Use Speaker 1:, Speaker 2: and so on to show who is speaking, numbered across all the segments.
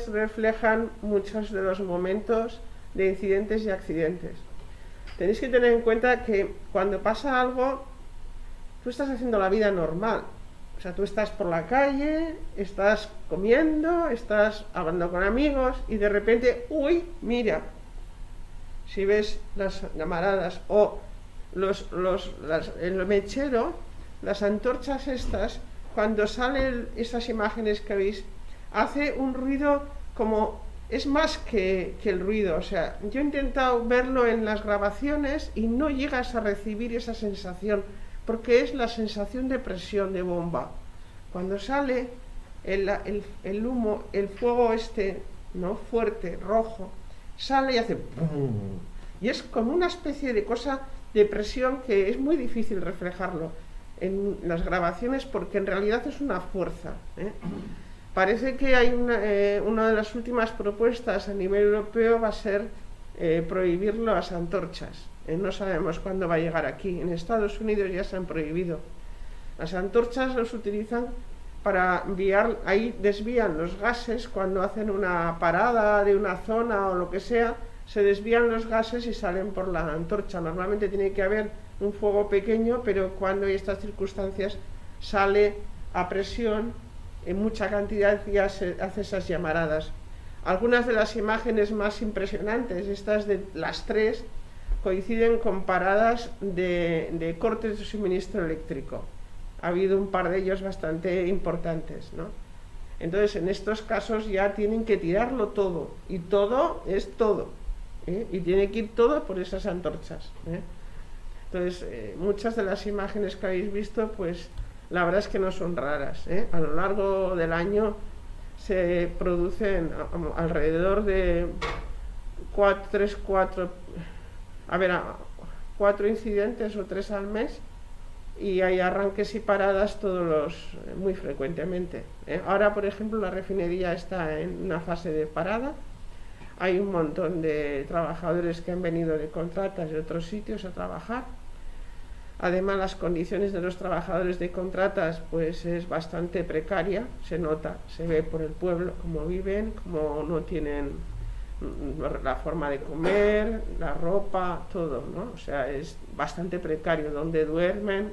Speaker 1: reflejan muchos de los momentos de incidentes y accidentes. Tenéis que tener en cuenta que cuando pasa algo, tú estás haciendo la vida normal. O sea, tú estás por la calle, estás comiendo, estás hablando con amigos y de repente, uy, mira, si ves las llamaradas o el mechero, las antorchas estas, cuando salen esas imágenes que veis, hace un ruido como, es más que el ruido. O sea, yo he intentado verlo en las grabaciones y no llegas a recibir esa sensación, porque es la sensación de presión de bomba. Cuando sale el humo, el fuego ¿no?, fuerte, rojo, sale y hace ¡pum! Y es como una especie de cosa de presión que es muy difícil reflejarlo en las grabaciones, porque en realidad es una fuerza, ¿eh? Parece que hay una de las últimas propuestas a nivel europeo va a ser prohibir las antorchas. No sabemos cuándo va a llegar aquí. En Estados Unidos ya se han prohibido. Las antorchas los utilizan para enviar, ahí desvían los gases cuando hacen una parada de una zona o lo que sea, se desvían los gases y salen por la antorcha. Normalmente tiene que haber un fuego pequeño, pero cuando hay estas circunstancias sale a presión en mucha cantidad y hace esas llamaradas. Algunas de las imágenes más impresionantes, estas de las tres, coinciden con paradas de cortes de suministro eléctrico. Ha habido un par de ellos bastante importantes, ¿no? Entonces, en estos casos ya tienen que tirarlo todo, y todo es todo, ¿eh? Y tiene que ir todo por esas antorchas, ¿eh? Entonces, muchas de las imágenes que habéis visto, pues la verdad es que no son raras, ¿eh? A lo largo del año se producen alrededor de 4 incidentes o 3 al mes, y hay arranques y paradas muy frecuentemente, ¿eh? Ahora, por ejemplo, la refinería está en una fase de parada. Hay un montón de trabajadores que han venido de contratas de otros sitios a trabajar. Además, las condiciones de los trabajadores de contratas pues es bastante precaria, se nota, se ve por el pueblo cómo viven, cómo no tienen la forma de comer, la ropa, todo, ¿no? O sea, es bastante precario donde duermen.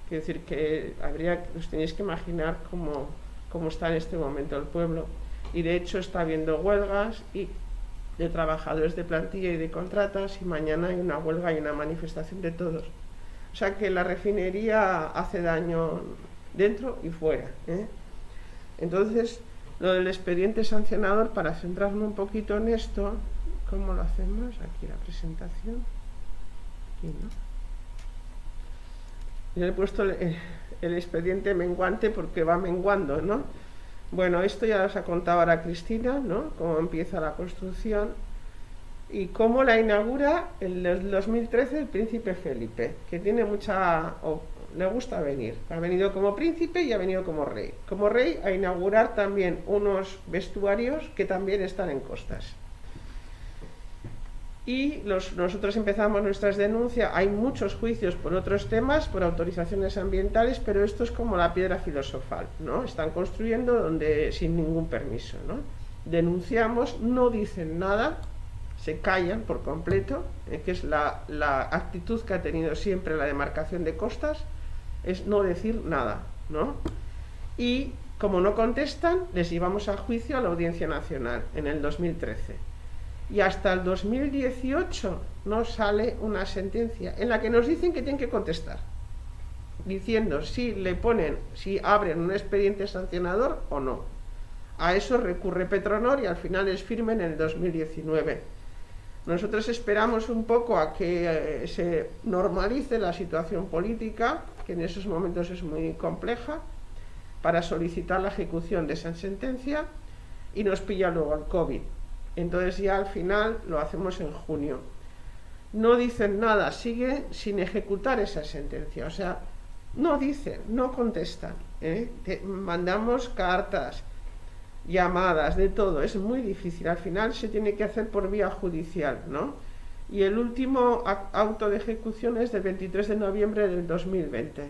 Speaker 1: Quiero decir que os tenéis que imaginar cómo está en este momento el pueblo. Y de hecho está habiendo huelgas de trabajadores de plantilla y de contratas, y mañana hay una huelga y una manifestación de todos. O sea que la refinería hace daño dentro y fuera, ¿eh? Entonces, lo del expediente sancionador, para centrarme un poquito en esto, ¿cómo lo hacemos? Aquí la presentación. Aquí, ¿no? Yo le he puesto el expediente menguante porque va menguando, ¿no? Bueno, esto ya os ha contado ahora Cristina, ¿no?, cómo empieza la construcción y cómo la inaugura en el 2013 el príncipe Felipe, que tiene le gusta venir. Ha venido como príncipe y ha venido como rey. Como rey a inaugurar también unos vestuarios que también están en Costas. Y nosotros empezamos nuestras denuncias. Hay muchos juicios por otros temas, por autorizaciones ambientales, pero esto es como la piedra filosofal, ¿no? Están construyendo sin ningún permiso, ¿no? Denunciamos, no dicen nada, se callan por completo, que es la actitud que ha tenido siempre la demarcación de costas, es no decir nada, ¿no? Y como no contestan, les llevamos a juicio a la Audiencia Nacional en el 2013. Y hasta el 2018 no sale una sentencia en la que nos dicen que tienen que contestar, diciendo si abren un expediente sancionador o no. A eso recurre Petronor y al final les firmen en el 2019. Nosotros esperamos un poco a que se normalice la situación política, que en esos momentos es muy compleja, para solicitar la ejecución de esa sentencia, y nos pilla luego el COVID. Entonces ya al final lo hacemos en junio. No dicen nada, sigue sin ejecutar esa sentencia. O sea, no dicen, no contestan, ¿eh? Mandamos cartas, llamadas, de todo. Es muy difícil. Al final se tiene que hacer por vía judicial, ¿no? Y el último auto de ejecución es del 23 de noviembre del 2020.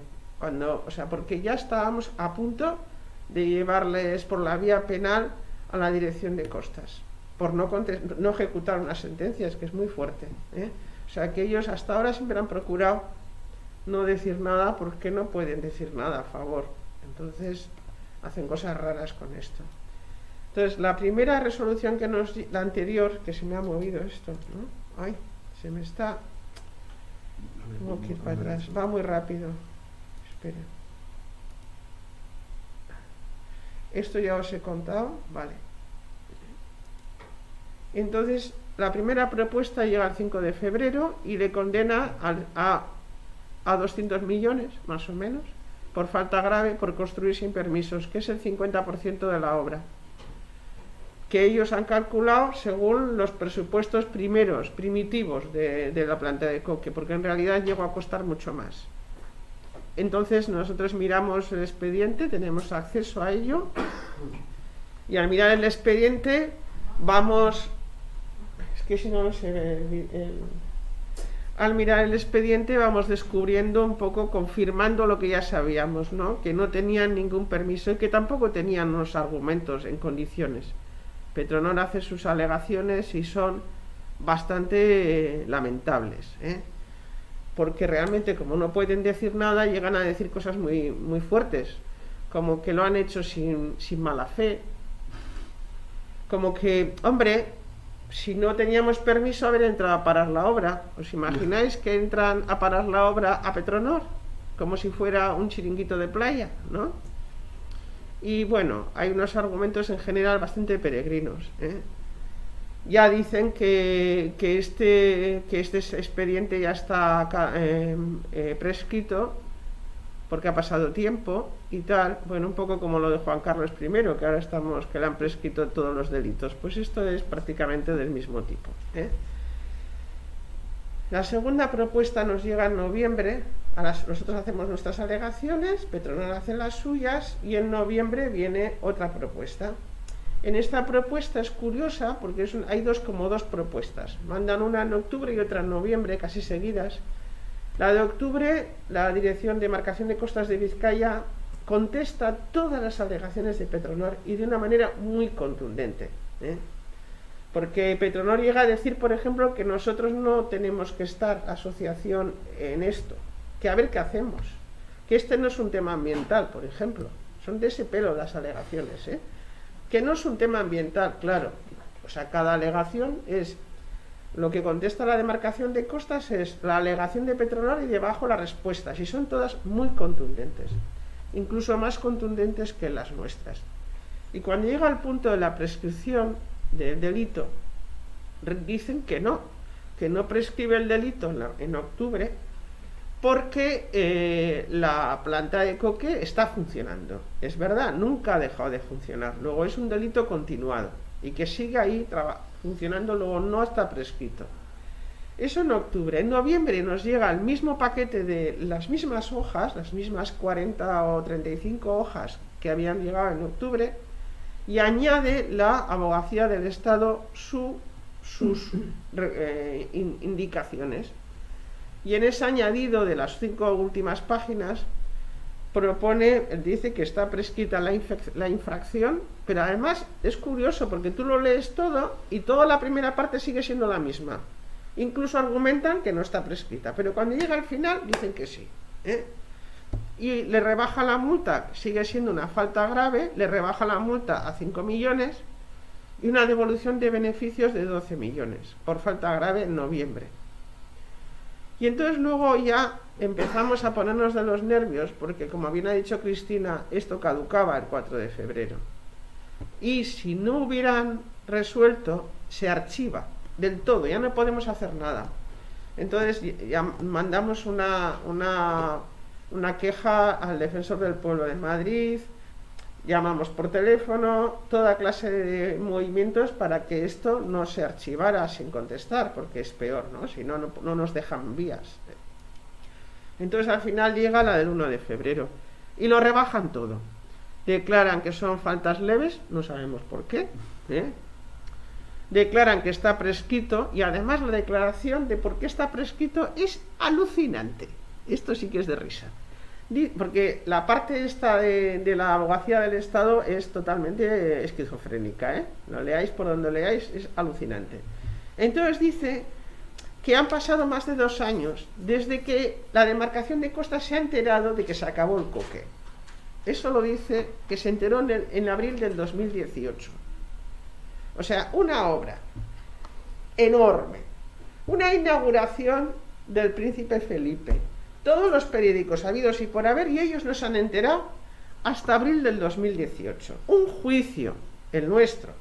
Speaker 1: Porque ya estábamos a punto de llevarles por la vía penal a la dirección de costas por no ejecutar unas sentencias, que es muy fuerte, ¿eh? O sea que ellos hasta ahora siempre han procurado no decir nada porque no pueden decir nada a favor. Entonces hacen cosas raras con esto. Entonces la primera resolución que la anterior, que se me ha movido esto, ¿no? Ay, se me está... Tengo que ir para atrás, va muy rápido. Espera. Esto ya os he contado, vale. Entonces, la primera propuesta llega el 5 de febrero y le condena a 200 millones, más o menos, por falta grave por construir sin permisos, que es el 50% de la obra, que ellos han calculado según los presupuestos primitivos de la planta de coque, porque en realidad llegó a costar mucho más. Entonces nosotros miramos el expediente, tenemos acceso a ello, y al mirar el expediente vamos... Es que si no se ve al mirar el expediente vamos descubriendo un poco, confirmando lo que ya sabíamos, ¿no? Que no tenían ningún permiso y que tampoco tenían unos argumentos en condiciones. Petronor hace sus alegaciones y son bastante lamentables, ¿eh? Porque realmente, como no pueden decir nada, llegan a decir cosas muy, muy fuertes, como que lo han hecho sin mala fe, como que, hombre, si no teníamos permiso haber entrado a parar la obra. ¿Os imagináis que entran a parar la obra a Petronor? Como si fuera un chiringuito de playa, ¿no? Y bueno, hay unos argumentos en general bastante peregrinos, ¿eh? Ya dicen que este expediente ya está prescrito porque ha pasado tiempo y tal. Bueno, un poco como lo de Juan Carlos I, que ahora que le han prescrito todos los delitos. Pues esto es prácticamente del mismo tipo, ¿eh? La segunda propuesta nos llega en noviembre. Nosotros hacemos nuestras alegaciones, Petronor hace las suyas y en noviembre viene otra propuesta. En esta propuesta es curiosa porque hay dos propuestas. Mandan una en octubre y otra en noviembre, casi seguidas. La de octubre, la Dirección de Demarcación de Costas de Vizcaya contesta todas las alegaciones de Petronor y de una manera muy contundente, ¿eh? Porque Petronor llega a decir, por ejemplo, que nosotros no tenemos que estar asociación en esto, que a ver qué hacemos, que este no es un tema ambiental, por ejemplo. Son de ese pelo las alegaciones, ¿eh? Que no es un tema ambiental, claro. O sea, cada alegación es... Lo que contesta la demarcación de costas es la alegación de Petronor y debajo las respuestas. Y son todas muy contundentes. Incluso más contundentes que las nuestras. Y cuando llega al punto de la prescripción del delito, dicen que no prescribe el delito en octubre porque la planta de coque está funcionando. Es verdad, nunca ha dejado de funcionar. Luego es un delito continuado y que sigue ahí funcionando, luego no está prescrito. Eso en octubre. En noviembre nos llega el mismo paquete de las mismas hojas, las mismas 40 o 35 hojas que habían llegado en octubre, y añade la Abogacía del Estado sus indicaciones. Y en ese añadido de las 5 últimas páginas dice que está prescrita la infracción, pero además es curioso porque tú lo lees todo y toda la primera parte sigue siendo la misma. Incluso argumentan que no está prescrita, pero cuando llega al final dicen que sí, ¿eh? Y le rebaja la multa, sigue siendo una falta grave, le rebaja la multa a 5 millones y una devolución de beneficios de 12 millones por falta grave en noviembre. Y entonces luego ya empezamos a ponernos de los nervios porque, como bien ha dicho Cristina, esto caducaba el 4 de febrero. Y si no hubieran resuelto, se archiva del todo, ya no podemos hacer nada. Entonces ya mandamos una queja al Defensor del Pueblo de Madrid, llamamos por teléfono, toda clase de movimientos para que esto no se archivara sin contestar, porque es peor, ¿no? Si no, no nos dejan vías. Entonces al final llega la del 1 de febrero y lo rebajan todo. Declaran que son faltas leves, no sabemos por qué, ¿eh? Declaran que está prescrito y además la declaración de por qué está prescrito es alucinante. Esto sí que es de risa. Porque la parte esta de la abogacía del Estado es totalmente esquizofrénica, ¿eh? Lo leáis por donde leáis, es alucinante. Entonces dice que han pasado más de 2 años desde que la demarcación de costas se ha enterado de que se acabó el coque. Eso lo dice que se enteró en abril del 2018. O sea, una obra enorme, una inauguración del Príncipe Felipe, todos los periódicos habidos y por haber, y ellos no se han enterado hasta abril del 2018. Un juicio, el nuestro,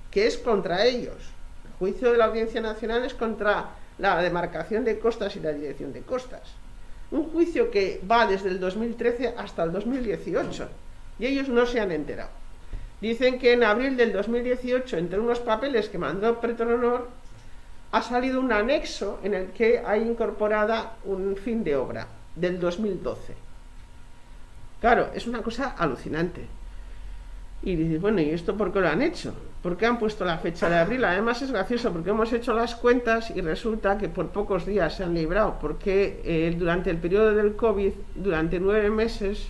Speaker 1: que es contra ellos. El juicio de la Audiencia Nacional es contra la demarcación de costas y la dirección de costas. Un juicio que va desde el 2013 hasta el 2018, y ellos no se han enterado. Dicen que en abril del 2018, entre unos papeles que mandó Petronor, ha salido un anexo en el que hay incorporada un fin de obra del 2012. Claro, es una cosa alucinante. Y dices, bueno, ¿y esto por qué lo han hecho? ¿Por qué han puesto la fecha de abril? Además es gracioso porque hemos hecho las cuentas y resulta que por pocos días se han librado, porque durante el periodo del COVID, durante 9 meses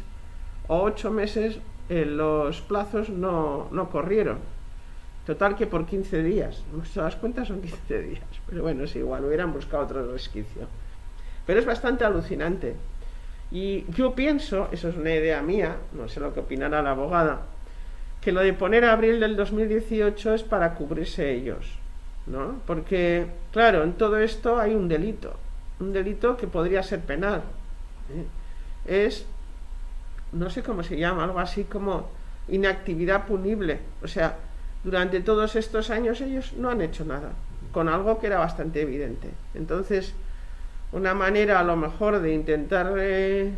Speaker 1: o 8 meses, los plazos no corrieron. Total que por 15 días. Hemos hecho las cuentas, son 15 días. Pero bueno, es igual, hubieran buscado otro resquicio. Pero es bastante alucinante. Y yo pienso, eso es una idea mía, no sé lo que opinará la abogada, que lo de poner abril del 2018 es para cubrirse ellos, ¿no? Porque, claro, en todo esto hay un delito que podría ser penal, ¿eh? Es, no sé cómo se llama, algo así como inactividad punible. O sea, durante todos estos años ellos no han hecho nada, con algo que era bastante evidente. Entonces, una manera a lo mejor de intentar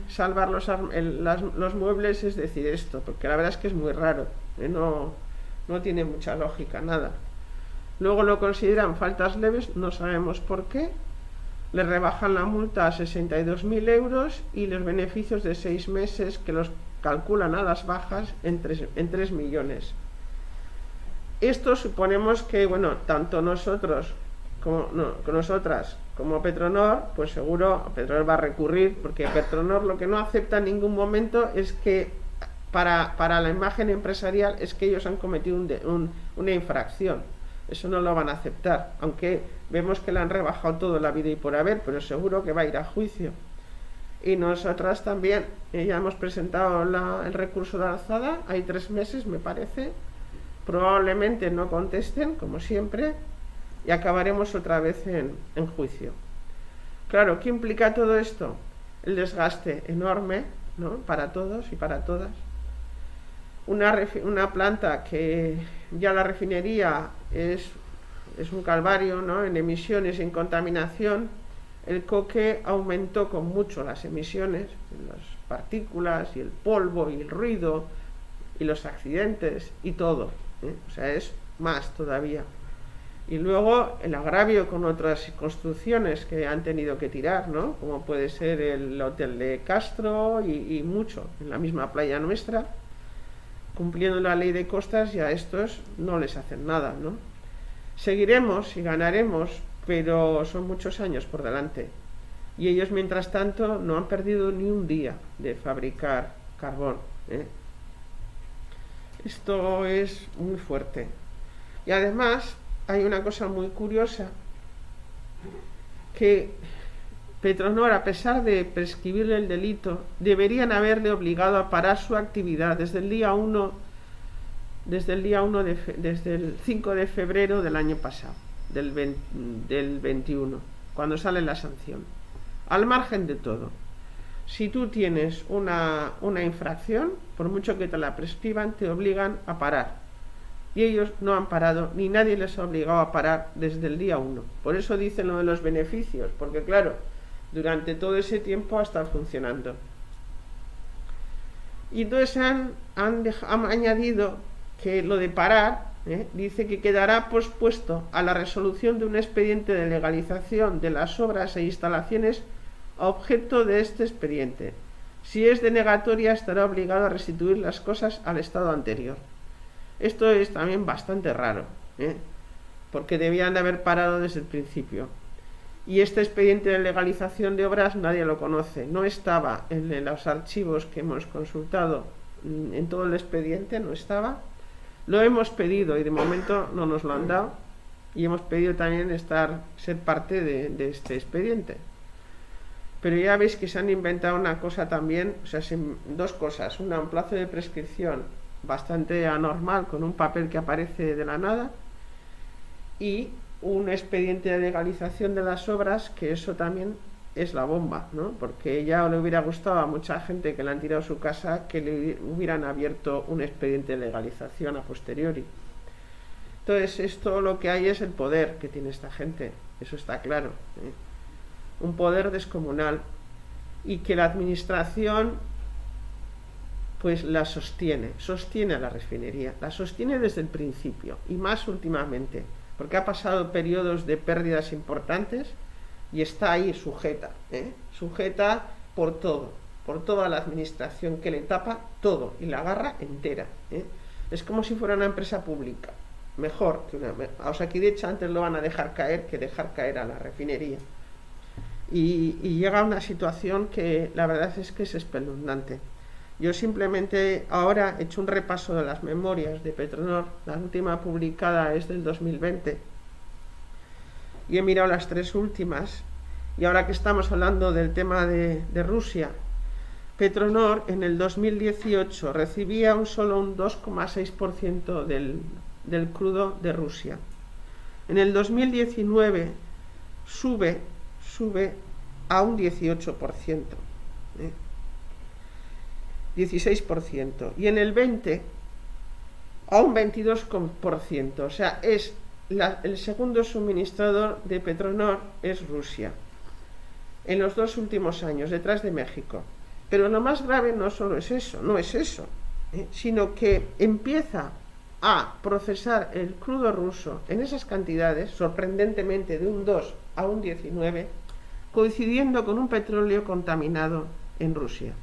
Speaker 1: salvar los muebles es decir esto, porque la verdad es que es muy raro, no tiene mucha lógica, nada. Luego lo consideran faltas leves, no sabemos por qué, le rebajan la multa a 62.000 euros y los beneficios de 6 meses que los calculan a las bajas en 3 millones. Esto suponemos que, bueno, tanto nosotros como nosotras como Petronor, pues seguro Petronor va a recurrir, porque Petronor lo que no acepta en ningún momento es que para la imagen empresarial es que ellos han cometido una infracción. Eso no lo van a aceptar, aunque vemos que le han rebajado todo la vida y por haber, pero seguro que va a ir a juicio. Y nosotras también, ya hemos presentado el recurso de alzada, hay 3 meses me parece, probablemente no contesten, como siempre, y acabaremos otra vez en juicio. Claro, ¿qué implica todo esto? El desgaste enorme, ¿no?, para todos y para todas. Una planta que ya la refinería es un calvario, ¿no?, en emisiones, en contaminación. El coque aumentó con mucho las emisiones, las partículas y el polvo y el ruido y los accidentes y todo, ¿eh? O sea, es más todavía. Y luego el agravio con otras construcciones que han tenido que tirar, ¿no?, como puede ser el hotel de Castro y mucho en la misma playa nuestra. Cumpliendo la ley de costas, ya a estos no les hacen nada, ¿no? Seguiremos y ganaremos, pero son muchos años por delante. Y ellos, mientras tanto, no han perdido ni un día de fabricar carbón, ¿eh? Esto es muy fuerte. Y además hay una cosa muy curiosa, que Petronor, a pesar de prescribirle el delito, deberían haberle obligado a parar su actividad desde el 5 de febrero del año pasado, del 21, cuando sale la sanción. Al margen de todo, si tú tienes una infracción, por mucho que te la prescriban, te obligan a parar. Y ellos no han parado, ni nadie les ha obligado a parar desde el día 1. Por eso dicen lo de los beneficios, porque claro, durante todo ese tiempo ha estado funcionando. Y entonces han añadido que lo de parar, dice que quedará pospuesto a la resolución de un expediente de legalización de las obras e instalaciones a objeto de este expediente. Si es denegatoria, estará obligado a restituir las cosas al estado anterior. Esto es también bastante raro, porque debían de haber parado desde el principio. Y este expediente de legalización de obras nadie lo conoce. No estaba en los archivos que hemos consultado, en todo el expediente no estaba. Lo hemos pedido y de momento no nos lo han dado. Y hemos pedido también ser parte de este expediente. Pero ya veis que se han inventado una cosa también, o sea, dos cosas. Una, un plazo de prescripción bastante anormal, con un papel que aparece de la nada, y un expediente de legalización de las obras, que eso también es la bomba, ¿no? Porque ya le hubiera gustado a mucha gente que le han tirado su casa que le hubieran abierto un expediente de legalización a posteriori. Entonces, esto lo que hay es el poder que tiene esta gente, eso está claro, ¿eh? Un poder descomunal, y que la administración pues la sostiene a la refinería, la sostiene desde el principio y más últimamente, porque ha pasado periodos de pérdidas importantes y está ahí sujeta, sujeta por todo, por toda la administración que le tapa todo y la agarra entera, Es como si fuera una empresa pública, mejor que una. O sea, que de hecho antes lo van a dejar caer que dejar caer a la refinería. Y llega a una situación que la verdad es que es espeluznante. Yo simplemente ahora he hecho un repaso de las memorias de Petronor, la última publicada es del 2020, y he mirado las tres últimas, y ahora que estamos hablando del tema de Rusia, Petronor en el 2018 recibía solo un 2,6% del crudo de Rusia. En el 2019 sube a un 18%, 16%, y en el 20 a un 22%, o sea, es el segundo suministrador de Petronor es Rusia, en los 2 últimos años, detrás de México. Pero lo más grave no solo es eso, sino que empieza a procesar el crudo ruso en esas cantidades, sorprendentemente de un 2 a un 19, coincidiendo con un petróleo contaminado en Rusia.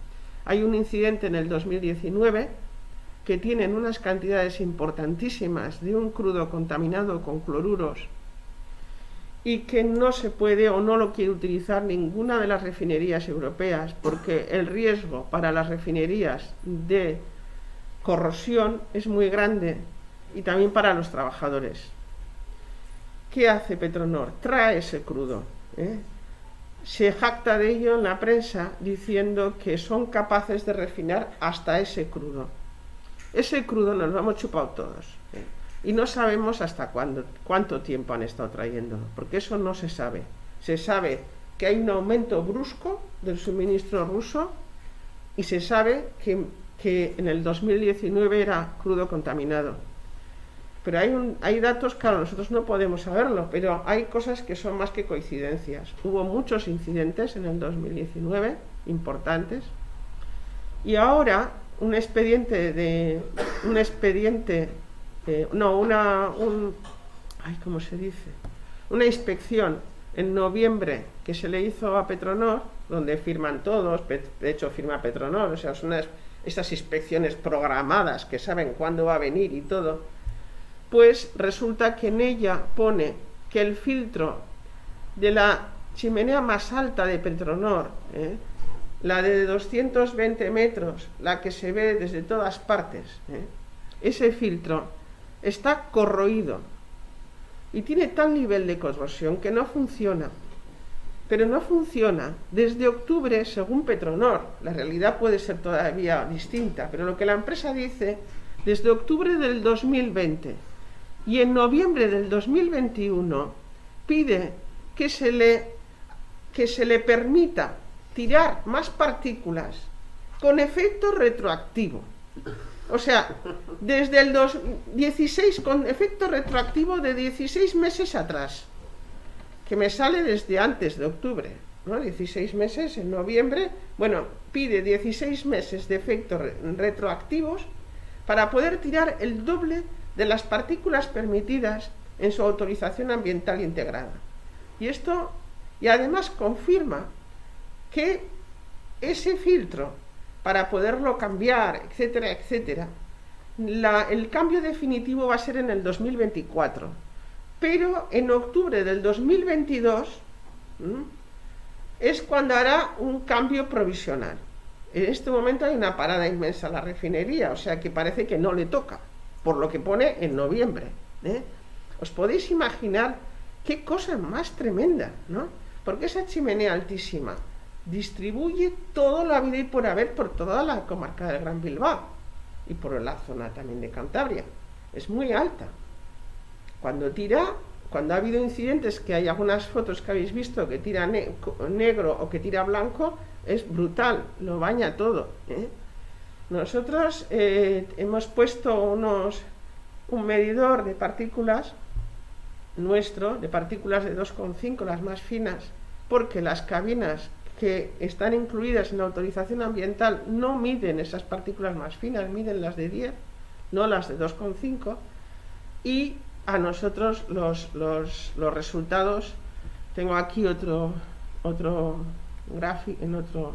Speaker 1: Hay un incidente en el 2019 que tienen unas cantidades importantísimas de un crudo contaminado con cloruros y que no se puede o no lo quiere utilizar ninguna de las refinerías europeas, porque el riesgo para las refinerías de corrosión es muy grande y también para los trabajadores. ¿Qué hace Petronor? Trae ese crudo, se jacta de ello en la prensa diciendo que son capaces de refinar hasta ese crudo. Ese crudo nos lo hemos chupado todos, y no sabemos hasta cuánto tiempo han estado trayéndolo, porque eso no se sabe. Se sabe que hay un aumento brusco del suministro ruso y se sabe que en el 2019 era crudo contaminado. Pero hay datos, claro, nosotros no podemos saberlo, pero hay cosas que son más que coincidencias. Hubo muchos incidentes en el 2019, importantes, y ahora una inspección en noviembre que se le hizo a Petronor, donde firman todos, de hecho firma Petronor, o sea, son estas inspecciones programadas que saben cuándo va a venir y todo. Pues resulta que en ella pone que el filtro de la chimenea más alta de Petronor, la de 220 metros, la que se ve desde todas partes, ese filtro está corroído y tiene tal nivel de corrosión que no funciona. Pero no funciona desde octubre, según Petronor. La realidad puede ser todavía distinta, pero lo que la empresa dice, desde octubre del 2020 y en noviembre del 2021 pide que se le permita tirar más partículas con efecto retroactivo. O sea, desde el 2016 con efecto retroactivo de 16 meses atrás, que me sale desde antes de octubre, ¿no? 16 meses en noviembre, bueno, pide 16 meses de efectos retroactivos para poder tirar el doble de las partículas permitidas en su autorización ambiental integrada. Y además confirma que ese filtro, para poderlo cambiar, etcétera, etcétera, el cambio definitivo va a ser en el 2024. Pero en octubre del 2022 ¿m? Es cuando hará un cambio provisional. En este momento hay una parada inmensa en la refinería, o sea que parece que no le toca, por lo que pone en noviembre, ¿eh? ¿Os podéis imaginar qué cosa más tremenda, ¿no? Porque esa chimenea altísima distribuye toda la vida y por haber por toda la comarca del Gran Bilbao y por la zona también de Cantabria. Es muy alta. Cuando ha habido incidentes, que hay algunas fotos que habéis visto que tira negro o que tira blanco, es brutal, lo baña todo, ¿eh? Nosotros hemos puesto un medidor de partículas nuestro, de partículas de 2,5, las más finas, porque las cabinas que están incluidas en la autorización ambiental no miden esas partículas más finas, miden las de 10, no las de 2,5, y a nosotros los resultados, tengo aquí otro gráfico, en otro,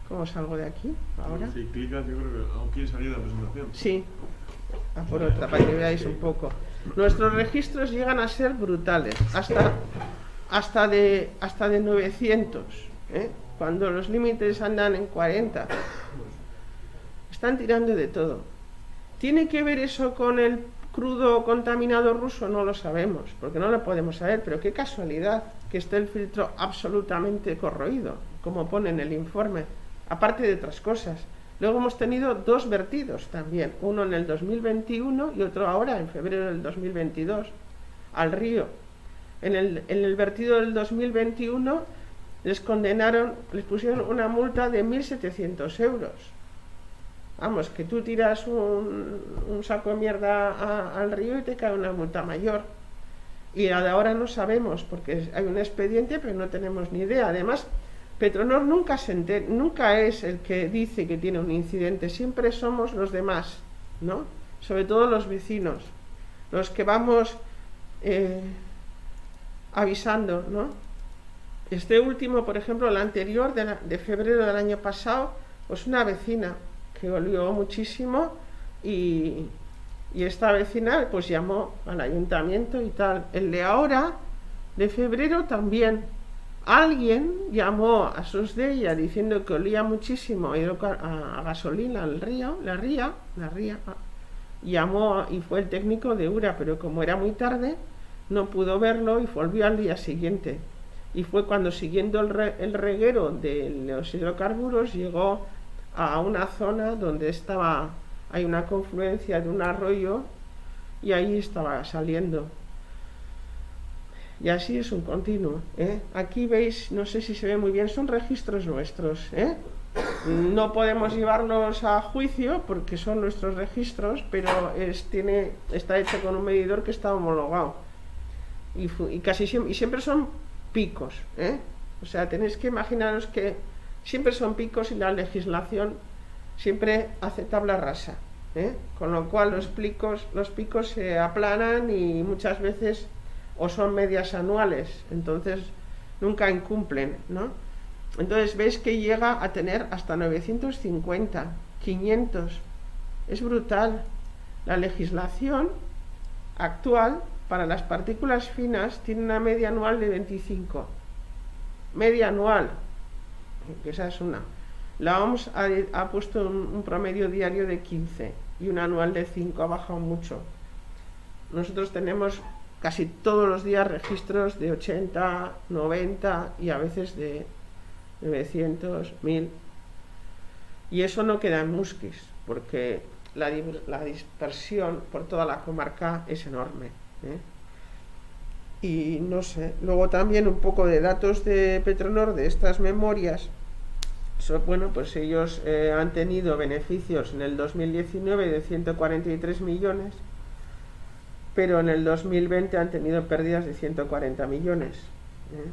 Speaker 1: ¿cómo salgo de aquí ahora?
Speaker 2: Si clicas, yo creo que aún quieres salir de la presentación.
Speaker 1: Sí, a por otra, para que veáis un poco. Nuestros registros llegan a ser brutales, hasta de 900, ¿eh? Cuando los límites andan en 40. Están tirando de todo. ¿Tiene que ver eso con el crudo contaminado ruso? No lo sabemos, porque no lo podemos saber, pero qué casualidad que esté el filtro absolutamente corroído, como pone en el informe, aparte de otras cosas. Luego hemos tenido 2 vertidos también, uno en el 2021 y otro ahora en febrero del 2022, al río. En el vertido del 2021 les pusieron una multa de 1.700 euros. Vamos, que tú tiras un saco de mierda al río y te cae una multa mayor. Y la de ahora no sabemos, porque hay un expediente, pero no tenemos ni idea. Además, Petronor nunca es el que dice que tiene un incidente, siempre somos los demás, ¿no? Sobre todo los vecinos, los que vamos avisando, ¿no? Este último, por ejemplo, el anterior, de febrero del año pasado, pues una vecina que olió muchísimo y esta vecina pues llamó al ayuntamiento y tal. El de ahora, de febrero, también alguien llamó a Sosdella diciendo que olía muchísimo a gasolina al río, la ría, llamó y fue el técnico de Ura, pero como era muy tarde no pudo verlo y volvió al día siguiente. Y fue cuando, siguiendo el reguero de los hidrocarburos, llegó a una zona donde hay una confluencia de un arroyo y ahí estaba saliendo. Y así es un continuo, ¿eh? Aquí veis, no sé si se ve muy bien, son registros nuestros, ¿eh? No podemos llevarlos a juicio porque son nuestros registros, pero está hecho con un medidor que está homologado. Y casi siempre son picos, ¿eh? O sea, tenéis que imaginaros que siempre son picos y la legislación siempre hace tabla rasa, ¿eh? Con lo cual los picos se aplanan y muchas veces o son medias anuales, entonces nunca incumplen, ¿no? Entonces veis que llega a tener hasta 950, 500, es brutal. La legislación actual para las partículas finas tiene una media anual de 25, media anual, que esa es una. La OMS ha puesto un promedio diario de 15 y un anual de 5, ha bajado mucho. Nosotros tenemos casi todos los días registros de 80, 90 y a veces de 900, 1000. Y eso no queda en Muskiz, porque la dispersión por toda la comarca es enorme, ¿eh? Y no sé, luego también un poco de datos de Petronor, de estas memorias. Bueno, pues ellos han tenido beneficios en el 2019 de 143 millones, pero en el 2020 han tenido pérdidas de 140 millones, ¿eh?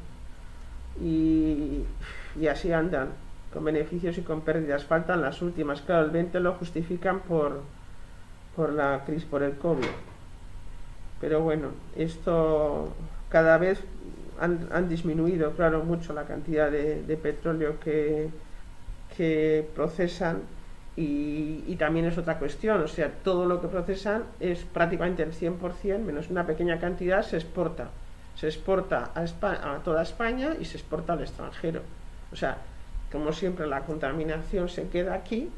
Speaker 1: Y así andan, con beneficios y con pérdidas. Faltan las últimas, claro, el 20 lo justifican por la crisis, por el COVID. Pero bueno, esto cada vez han disminuido, claro, mucho la cantidad de petróleo que procesan. Y también es otra cuestión, o sea, todo lo que procesan es prácticamente el 100%, menos una pequeña cantidad, se exporta. se exporta a toda España y se exporta al extranjero. O sea, como siempre la contaminación se queda aquí,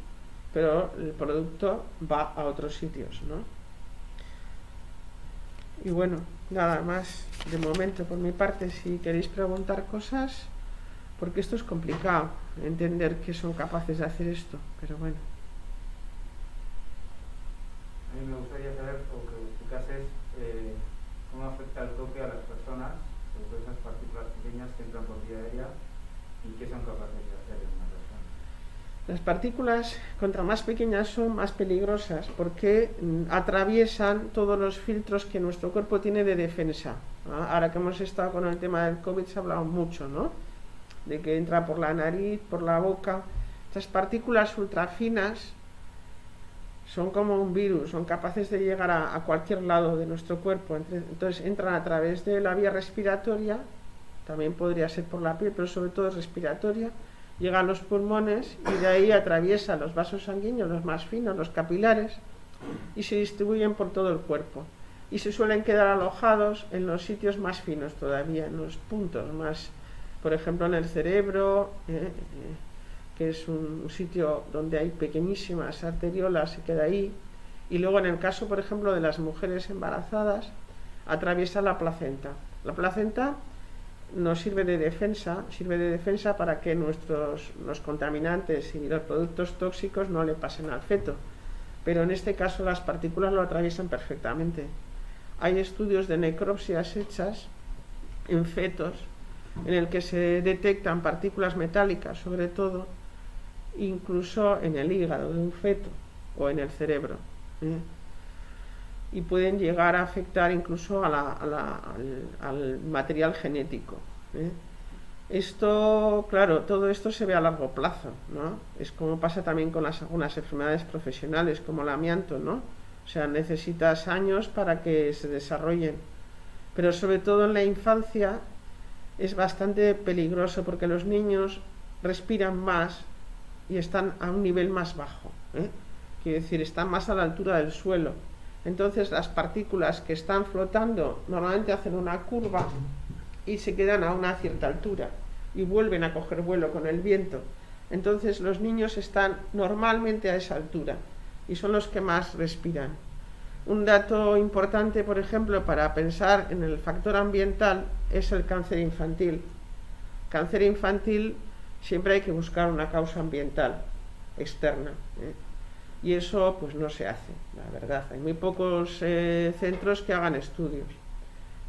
Speaker 1: pero el producto va a otros sitios, ¿no? Y bueno, nada más de momento por mi parte. Si queréis preguntar cosas, porque esto es complicado, entender que son capaces de hacer esto, pero bueno.
Speaker 3: A mí me gustaría saber, o que explicases, cómo afecta el toque a las personas, sobre todo esas partículas pequeñas que entran por vía aérea, y qué son capaces de hacer en una persona.
Speaker 1: Las partículas, contra más pequeñas son, más peligrosas, porque atraviesan todos los filtros que nuestro cuerpo tiene de defensa. Ahora que hemos estado con el tema del COVID se ha hablado mucho, ¿no? De que entra por la nariz, por la boca. Estas partículas ultrafinas son como un virus, son capaces de llegar a cualquier lado de nuestro cuerpo. Entonces entran a través de la vía respiratoria, también podría ser por la piel, pero sobre todo es respiratoria, llegan a los pulmones y de ahí atraviesan los vasos sanguíneos, los más finos, los capilares, y se distribuyen por todo el cuerpo. Y se suelen quedar alojados en los sitios más finos todavía, en los puntos más, por ejemplo en el cerebro, que es un sitio donde hay pequeñísimas arteriolas, se queda ahí. Y luego en el caso, por ejemplo, de las mujeres embarazadas, atraviesa la placenta. La placenta nos sirve de defensa para que los contaminantes y los productos tóxicos no le pasen al feto. Pero en este caso las partículas lo atraviesan perfectamente. Hay estudios de necropsias hechas en fetos en el que se detectan partículas metálicas, sobre todo, incluso en el hígado de un feto o en el cerebro, y pueden llegar a afectar incluso al material genético. Esto, claro, todo esto se ve a largo plazo, ¿no? Es como pasa también con algunas enfermedades profesionales como el amianto, ¿no? O sea, necesitas años para que se desarrollen, pero sobre todo en la infancia es bastante peligroso porque los niños respiran más y están a un nivel más bajo, quiere decir, están más a la altura del suelo. Entonces las partículas que están flotando normalmente hacen una curva y se quedan a una cierta altura y vuelven a coger vuelo con el viento. Entonces los niños están normalmente a esa altura y son los que más respiran. Un dato importante, por ejemplo, para pensar en el factor ambiental es el cáncer infantil. Cáncer infantil siempre hay que buscar una causa ambiental externa, y eso pues no se hace, la verdad. Hay muy pocos centros que hagan estudios.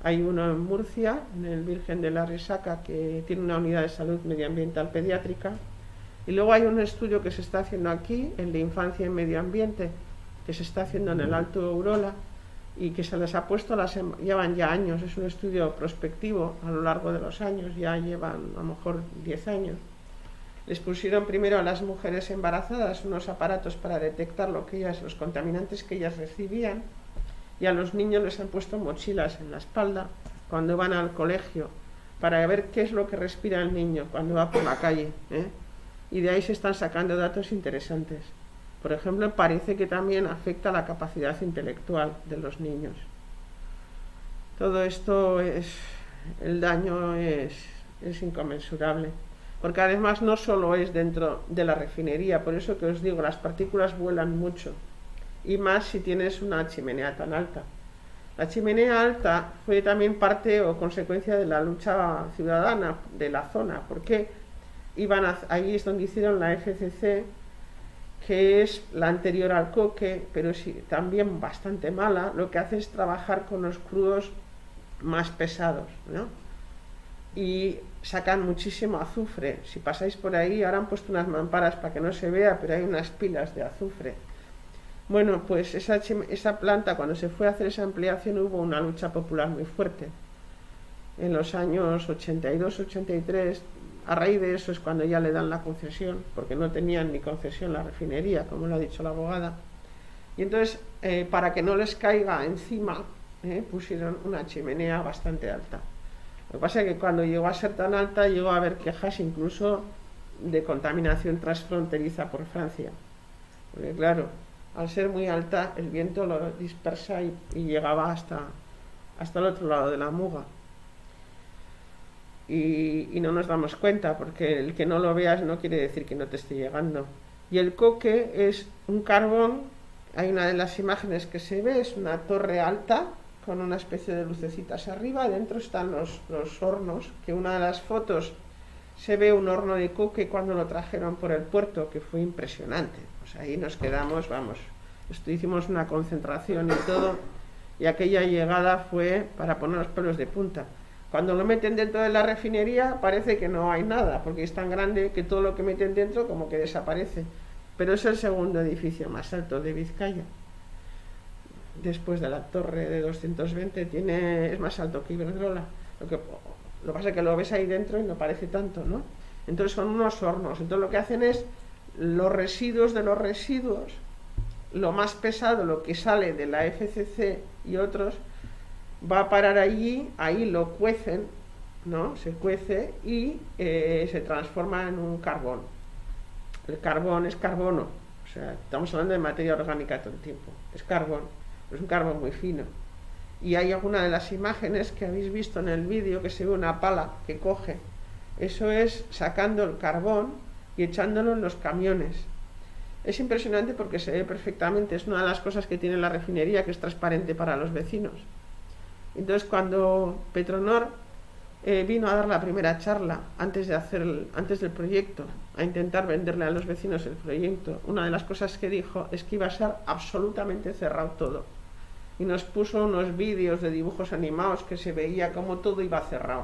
Speaker 1: Hay uno en Murcia, en el Virgen de la Risaca, que tiene una unidad de salud medioambiental pediátrica, y luego hay un estudio que se está haciendo aquí, el de infancia y medio ambiente, que se está haciendo en el Alto Urola y que se les ha puesto, llevan ya años, es un estudio prospectivo a lo largo de los años, ya llevan a lo mejor 10 años. Les pusieron primero a las mujeres embarazadas unos aparatos para detectar los contaminantes que ellas recibían, y a los niños les han puesto mochilas en la espalda cuando van al colegio para ver qué es lo que respira el niño cuando va por la calle, y de ahí se están sacando datos interesantes. Por ejemplo, parece que también afecta la capacidad intelectual de los niños. Todo esto el daño es inconmensurable. Porque además no solo es dentro de la refinería, por eso que os digo, las partículas vuelan mucho, y más si tienes una chimenea tan alta. La chimenea alta fue también parte o consecuencia de la lucha ciudadana de la zona, porque ahí es donde hicieron la FCC, que es la anterior al coque, pero sí, también bastante mala. Lo que hace es trabajar con los crudos más pesados, ¿no? Y sacan muchísimo azufre. Si pasáis por ahí, ahora han puesto unas mamparas para que no se vea, pero hay unas pilas de azufre. Bueno, pues esa planta, cuando se fue a hacer esa ampliación, hubo una lucha popular muy fuerte. En los años 82-83, a raíz de eso es cuando ya le dan la concesión, porque no tenían ni concesión la refinería, como lo ha dicho la abogada. Y entonces, para que no les caiga encima, pusieron una chimenea bastante alta. Lo que pasa es que cuando llegó a ser tan alta, llegó a haber quejas incluso de contaminación transfronteriza por Francia. Porque claro, al ser muy alta, el viento lo dispersa y llegaba hasta el otro lado de la Muga. y no nos damos cuenta, porque el que no lo veas no quiere decir que no te esté llegando. Y el coque es un carbón, hay una de las imágenes que se ve, es una torre alta con una especie de lucecitas arriba, dentro están los hornos, que una de las fotos se ve un horno de coque cuando lo trajeron por el puerto, que fue impresionante. Pues ahí nos quedamos, vamos, hicimos una concentración y todo, y aquella llegada fue para poner los pelos de punta. Cuando lo meten dentro de la refinería parece que no hay nada, porque es tan grande que todo lo que meten dentro como que desaparece. Pero es el segundo edificio más alto de Vizcaya. Después de la torre de 220, es más alto que Iberdrola. Lo que pasa es que lo ves ahí dentro y no parece tanto, ¿no? Entonces son unos hornos. Entonces lo que hacen es los residuos de los residuos, lo más pesado, lo que sale de la FCC y otros, va a parar allí, ahí lo cuecen, ¿no? Se cuece y se transforma en un carbón. El carbón es carbono, o sea, estamos hablando de materia orgánica todo el tiempo, es carbón, es un carbón muy fino. Y hay alguna de las imágenes que habéis visto en el vídeo que se ve una pala que coge, eso es sacando el carbón y echándolo en los camiones. Es impresionante porque se ve perfectamente, es una de las cosas que tiene la refinería, que es transparente para los vecinos. Entonces cuando Petronor vino a dar la primera charla antes del proyecto, a intentar venderle a los vecinos el proyecto, una de las cosas que dijo es que iba a ser absolutamente cerrado todo, y nos puso unos vídeos de dibujos animados que se veía como todo iba cerrado.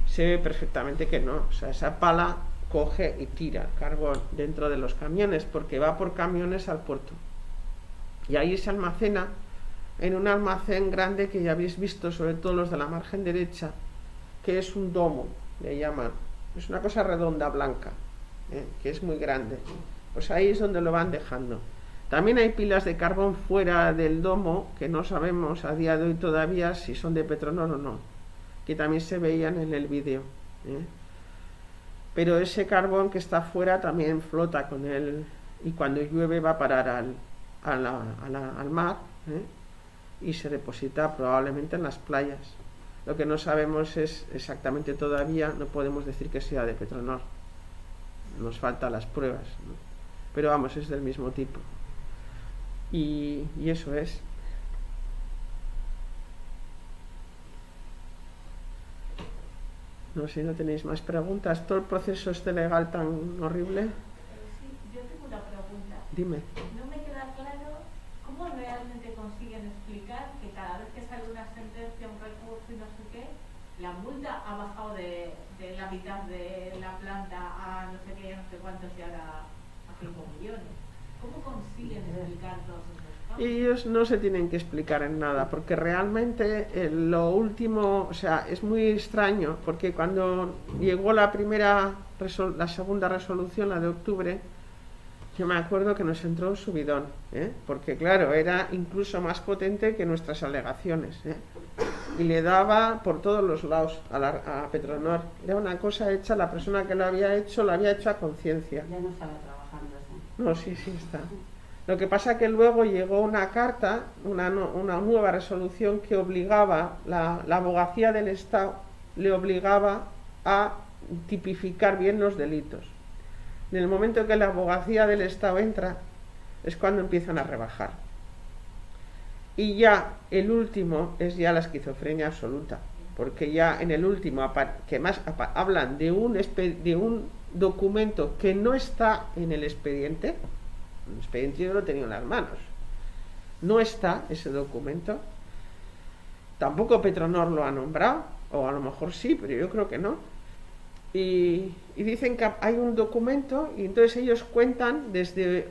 Speaker 1: Se ve perfectamente que no, o sea, esa pala coge y tira carbón dentro de los camiones, porque va por camiones al puerto, y ahí se almacena en un almacén grande que ya habéis visto, sobre todo los de la margen derecha, que es un domo, le llaman, es una cosa redonda, blanca, que es muy grande. Pues ahí es donde lo van dejando. También hay pilas de carbón fuera del domo, que no sabemos a día de hoy todavía si son de Petronor o no, que también se veían en el vídeo. Pero ese carbón que está fuera también flota con él, y cuando llueve va a parar al mar, y se deposita probablemente en las playas. Lo que no sabemos es exactamente todavía, no podemos decir que sea de Petronor, nos faltan las pruebas, ¿no? Pero vamos, es del mismo tipo, y eso es. No sé si no tenéis más preguntas. Todo el proceso este legal tan horrible.
Speaker 4: Sí, yo tengo una pregunta.
Speaker 1: Dime.
Speaker 4: No me queda claro cómo realmente consiguen explicar que cada vez que sale una sentencia, un recurso y no sé qué, la multa ha bajado de la mitad de la planta a no sé qué, no sé cuántos, y ahora a 5 millones. ¿Cómo consiguen explicar todos esos cambios?
Speaker 1: Ellos no se tienen que explicar en nada, porque realmente lo último, o sea, es muy extraño, porque cuando llegó la segunda resolución, la de octubre, yo me acuerdo que nos entró un subidón, porque claro, era incluso más potente que nuestras alegaciones, y le daba por todos los lados a Petronor. Era una cosa hecha, la persona que lo había hecho a conciencia.
Speaker 5: Ya no estaba trabajando así.
Speaker 1: No, sí está. Lo que pasa que luego llegó una carta, una nueva resolución que obligaba, la abogacía del Estado le obligaba a tipificar bien los delitos. En el momento que la abogacía del Estado entra, es cuando empiezan a rebajar. Y ya el último es ya la esquizofrenia absoluta, porque ya en el último, que más hablan de un documento que no está en el expediente. El expediente yo lo tenía en las manos, no está ese documento, tampoco Petronor lo ha nombrado, o a lo mejor sí, pero yo creo que no, y dicen que hay un documento, y entonces ellos cuentan desde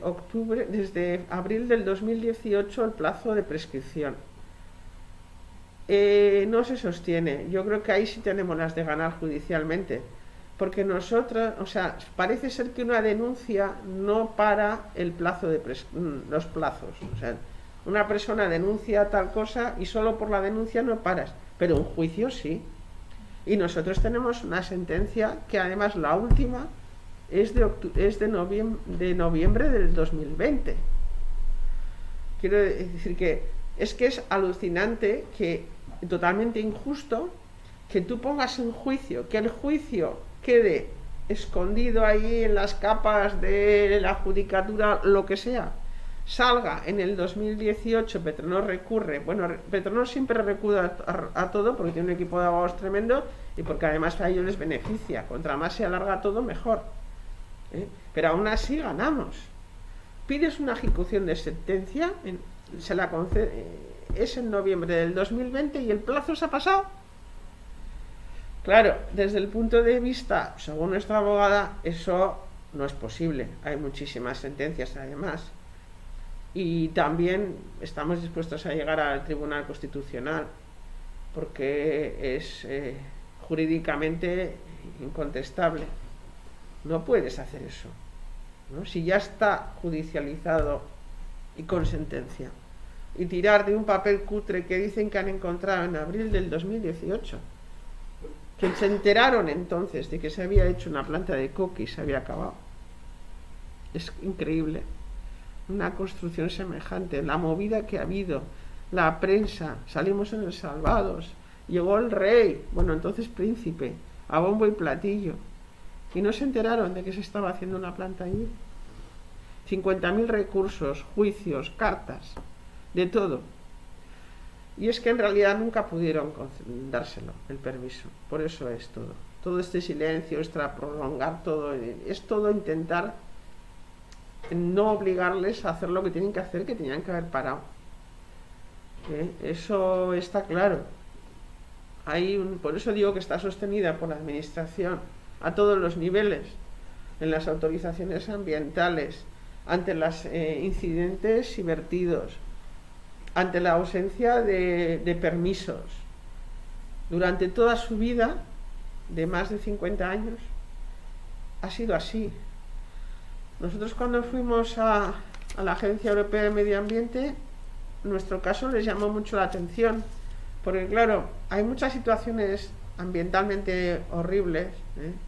Speaker 1: abril del 2018 el plazo de prescripción. No se sostiene. Yo creo que ahí sí tenemos las de ganar judicialmente, porque nosotros, o sea, parece ser que una denuncia no para el plazo de los plazos. O sea, una persona denuncia tal cosa y solo por la denuncia no paras, pero un juicio sí. Y nosotros tenemos una sentencia que además la última es de noviembre del 2020. Quiero decir que es alucinante, que totalmente injusto, que tú pongas en juicio, que el juicio quede escondido ahí en las capas de la judicatura, lo que sea, salga en el 2018, Petronor recurre, bueno, Petronor siempre recurre a todo porque tiene un equipo de abogados tremendo y porque además a ellos les beneficia, contra más se alarga todo mejor, pero aún así ganamos. Pides una ejecución de sentencia, se la concede, es en noviembre del 2020 y el plazo se ha pasado. Claro, desde el punto de vista, según nuestra abogada, eso no es posible, hay muchísimas sentencias además. Y también estamos dispuestos a llegar al Tribunal Constitucional porque es jurídicamente incontestable. No puedes hacer eso, ¿no? Si ya está judicializado y con sentencia. Y tirar de un papel cutre que dicen que han encontrado en abril del 2018, que se enteraron entonces de que se había hecho una planta de coque y se había acabado. Es increíble. Una construcción semejante, la movida que ha habido, la prensa, salimos en el Salvados, llegó el rey, bueno, entonces príncipe, a bombo y platillo, y no se enteraron de que se estaba haciendo una planta allí. 50.000 recursos, juicios, cartas, de todo. Y es que en realidad nunca pudieron dárselo, el permiso, por eso es todo. Todo este silencio, prolongar todo, es todo intentar no obligarles a hacer lo que tienen que hacer, que tenían que haber parado. Eso está claro. Por eso digo que está sostenida por la administración a todos los niveles, en las autorizaciones ambientales, ante los incidentes y vertidos, ante la ausencia de permisos. Durante toda su vida, de más de 50 años, ha sido así. Nosotros cuando fuimos a la Agencia Europea de Medio Ambiente, nuestro caso les llamó mucho la atención, porque claro, hay muchas situaciones ambientalmente horribles.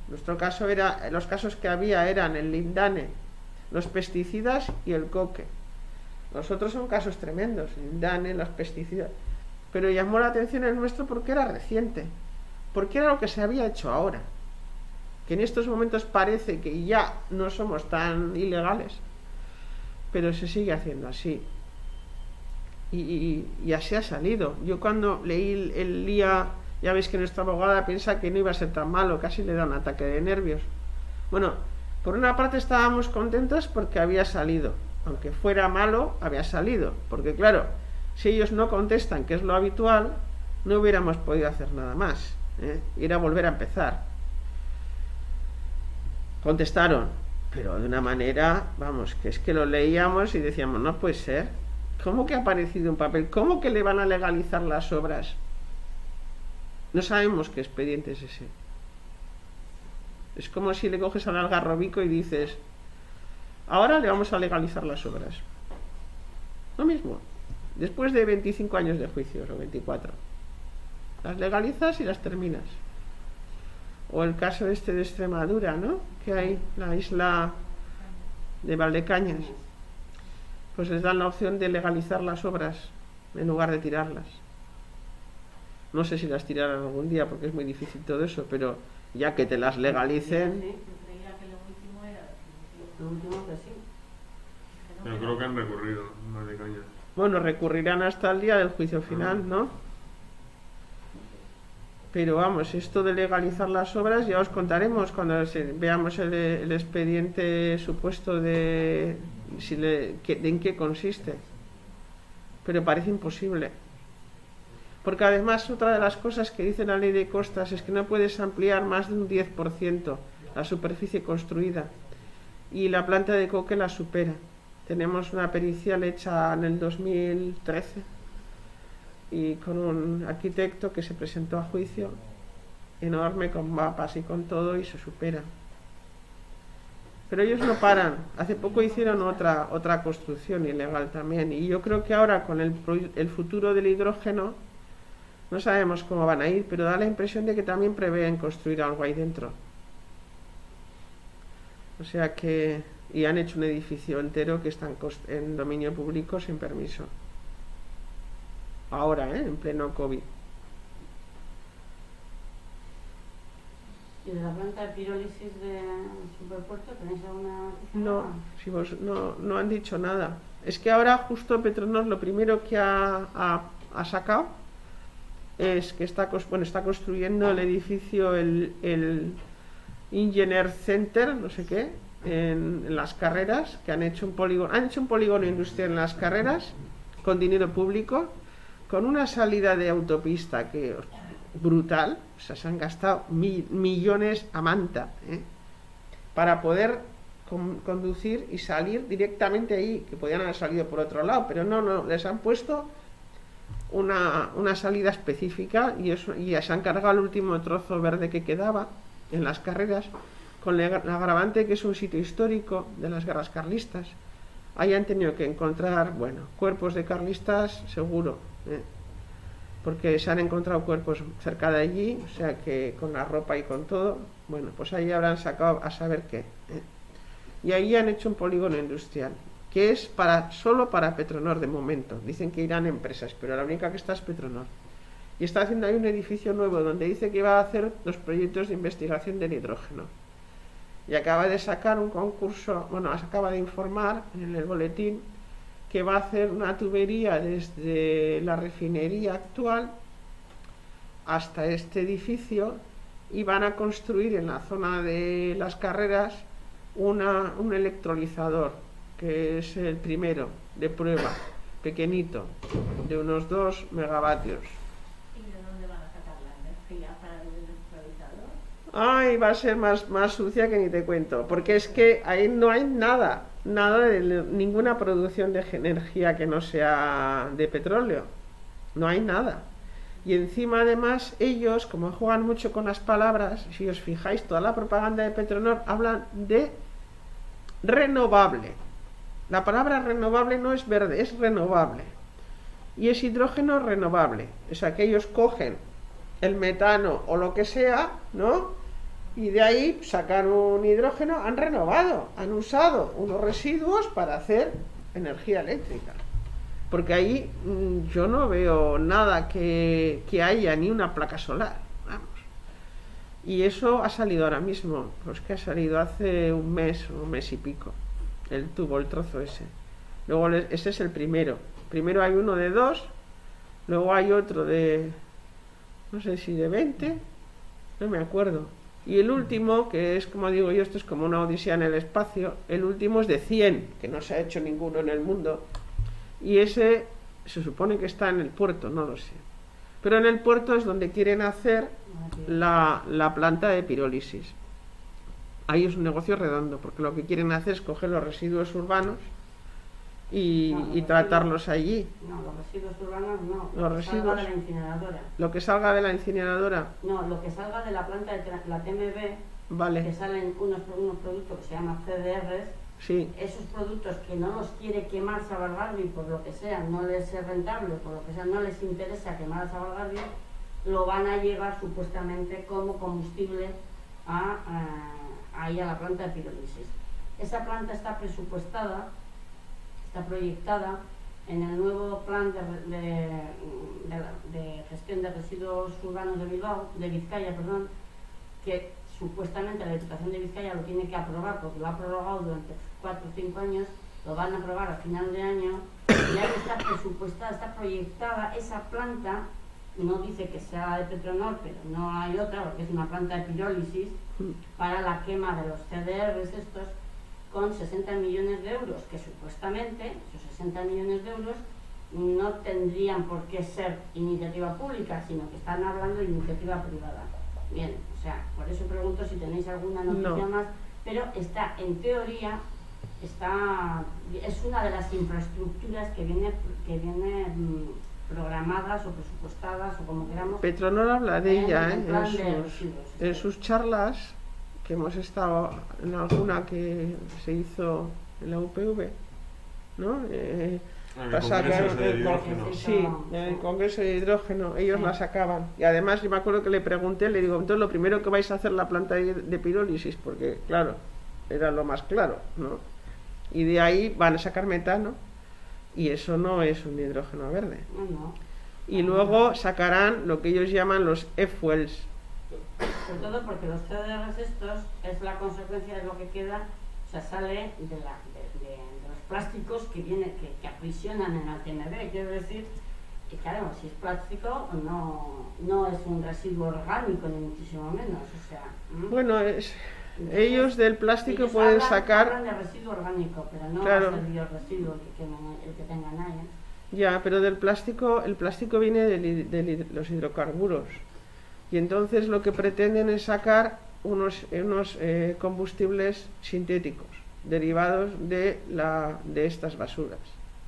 Speaker 1: Nuestro caso los casos que había eran el lindane, los pesticidas y el coque. Los otros son casos tremendos, el lindane, los pesticidas. Pero llamó la atención el nuestro porque era reciente, porque era lo que se había hecho ahora. Que en estos momentos parece que ya no somos tan ilegales, pero se sigue haciendo así. Y así ha salido. Yo cuando leí el día, ya veis que nuestra abogada piensa que no iba a ser tan malo, casi le da un ataque de nervios. Bueno, por una parte estábamos contentos porque había salido, aunque fuera malo, había salido, porque claro, si ellos no contestan, que es lo habitual, no hubiéramos podido hacer nada más, ir a volver a empezar. Contestaron, pero de una manera, vamos, que es que lo leíamos y decíamos, no puede ser. ¿Cómo que ha aparecido un papel? ¿Cómo que le van a legalizar las obras? No sabemos qué expediente es ese. Es como si le coges al algarrobico y dices, ahora le vamos a legalizar las obras. Lo mismo, después de 25 años de juicios, o 24. Las legalizas y las terminas. O el caso de Extremadura, ¿no? Que hay la isla de Valdecañas. Pues les dan la opción de legalizar las obras en lugar de tirarlas. No sé si las tirarán algún día porque es muy difícil todo eso, pero ya que te las legalicen.
Speaker 4: Yo creía que lo último era definitivo.
Speaker 5: Lo último que sí.
Speaker 2: Pero creo que han recurrido, más de caña.
Speaker 1: Bueno, recurrirán hasta el día del juicio final, ¿no? Pero vamos, esto de legalizar las obras ya os contaremos cuando veamos el expediente supuesto de en qué consiste. Pero parece imposible. Porque además otra de las cosas que dice la ley de costas es que no puedes ampliar más de un 10% la superficie construida. Y la planta de coque la supera. Tenemos una pericial hecha en el 2013 y con un arquitecto que se presentó a juicio enorme, con mapas y con todo, y se supera. Pero ellos no paran. Hace poco hicieron otra construcción ilegal también, y yo creo que ahora con el futuro del hidrógeno no sabemos cómo van a ir, pero da la impresión de que también prevén construir algo ahí dentro. O sea que, y han hecho un edificio entero que está en dominio público sin permiso. Ahora, en pleno COVID.
Speaker 5: ¿Y de la planta de pirólisis de Superpuerto tenéis alguna noticia?
Speaker 1: No, si no han dicho nada. Es que ahora justo Petronor lo primero que ha sacado es que está construyendo el edificio, el Engineer Center, no sé qué, en Las Carreras, que han hecho un polígono industrial en Las Carreras con dinero público, con una salida de autopista que brutal, o sea, se han gastado millones a manta, para poder conducir y salir directamente ahí, que podían haber salido por otro lado, pero no, les han puesto una salida específica y se han cargado el último trozo verde que quedaba en Las Carreras, con el agravante que es un sitio histórico de las guerras carlistas. Ahí han tenido que encontrar, cuerpos de carlistas seguro, porque se han encontrado cuerpos cerca de allí, o sea que con la ropa y con todo, pues ahí habrán sacado a saber qué. Y ahí han hecho un polígono industrial, que es solo para Petronor de momento. Dicen que irán empresas, pero la única que está es Petronor. Y está haciendo ahí un edificio nuevo donde dice que va a hacer los proyectos de investigación del hidrógeno. Y acaba de sacar un concurso, acaba de informar en el boletín que va a hacer una tubería desde la refinería actual hasta este edificio y van a construir en la zona de Las Carreras un electrolizador, que es el primero de prueba, pequeñito, de unos 2 megavatios.
Speaker 4: ¿Y de dónde van a sacar la energía para el electrolizador?
Speaker 1: Ay, va a ser más sucia que ni te cuento, porque es que ahí no hay nada de ninguna producción de energía que no sea de petróleo, no hay nada. Y encima además ellos, como juegan mucho con las palabras, si os fijáis, toda la propaganda de Petronor hablan de renovable. La palabra renovable no es verde, es renovable. Y es hidrógeno renovable. O sea que ellos cogen el metano o lo que sea, ¿no? Y de ahí sacan un hidrógeno, han renovado, han usado unos residuos para hacer energía eléctrica. Porque ahí yo no veo nada que haya, ni una placa solar, vamos. Y eso ha salido ahora mismo, pues que ha salido hace un mes y pico, el trozo ese. Luego ese es el primero. Primero hay uno de 2, luego hay otro de, no sé si de 20, no me acuerdo. Y el último, que es como digo yo, esto es como una odisea en el espacio, el último es de 100, que no se ha hecho ninguno en el mundo. Y ese se supone que está en el puerto, no lo sé. Pero en el puerto es donde quieren hacer la planta de pirólisis. Ahí es un negocio redondo, porque lo que quieren hacer es coger los residuos urbanos y tratarlos allí.
Speaker 5: No, los residuos urbanos no.
Speaker 1: Los residuos,
Speaker 5: salga de la incineradora.
Speaker 1: Lo que salga de la incineradora.
Speaker 5: No, lo que salga de la planta de la TMB,
Speaker 1: vale.
Speaker 5: Que salen unos productos que se llaman CDRs.
Speaker 1: Sí.
Speaker 5: Esos productos que no los quiere quemar Sabalgarbi por lo que sea, no les es rentable, por lo que sea, no les interesa quemar a Sabalgarbi, lo van a llevar supuestamente como combustible ahí a la planta de pirólisis. Esa planta está presupuestada, está proyectada en el nuevo plan de gestión de residuos urbanos de Vizcaya, que supuestamente la Diputación de Vizcaya lo tiene que aprobar porque lo ha prorrogado durante 4 o 5 años, lo van a aprobar a final de año y ahí está presupuestada, está proyectada esa planta. No dice que sea de Petronor, pero no hay otra porque es una planta de pirólisis para la quema de los CDRs estos, con 60 millones de euros, que supuestamente esos 60 millones de euros no tendrían por qué ser iniciativa pública, sino que están hablando de iniciativa privada. Bien, o sea, por eso pregunto si tenéis alguna noticia más, pero está, en teoría, es una de las infraestructuras que viene programadas o presupuestadas o como queramos.
Speaker 1: Petronor habla de ella en sus charlas, que hemos estado en alguna que se hizo en la UPV, ¿no? En el Congreso de Hidrógeno, ellos la sacaban. Y además yo me acuerdo que le pregunté, le digo, entonces lo primero que vais a hacer la planta de pirólisis, porque claro, era lo más claro, ¿no? Y de ahí van a sacar metano, y eso no es un hidrógeno verde. Y luego sacarán lo que ellos llaman los e-fuels,
Speaker 5: Sobre todo porque los CDRs estos es la consecuencia de lo que queda, o sea, sale de los plásticos que aprisionan en el TNB. Quiero decir que, claro, si es plástico no es un residuo orgánico ni muchísimo menos, o sea.
Speaker 1: Bueno, ellos del plástico
Speaker 5: ellos
Speaker 1: pueden
Speaker 5: hablan
Speaker 1: sacar...
Speaker 5: de residuo orgánico, pero no
Speaker 1: Claro.
Speaker 5: va a ser biorresiduo el que tengan ahí, ¿eh?
Speaker 1: Ya, pero del plástico, el plástico viene de los hidrocarburos. Y entonces lo que pretenden es sacar unos combustibles sintéticos derivados de estas basuras.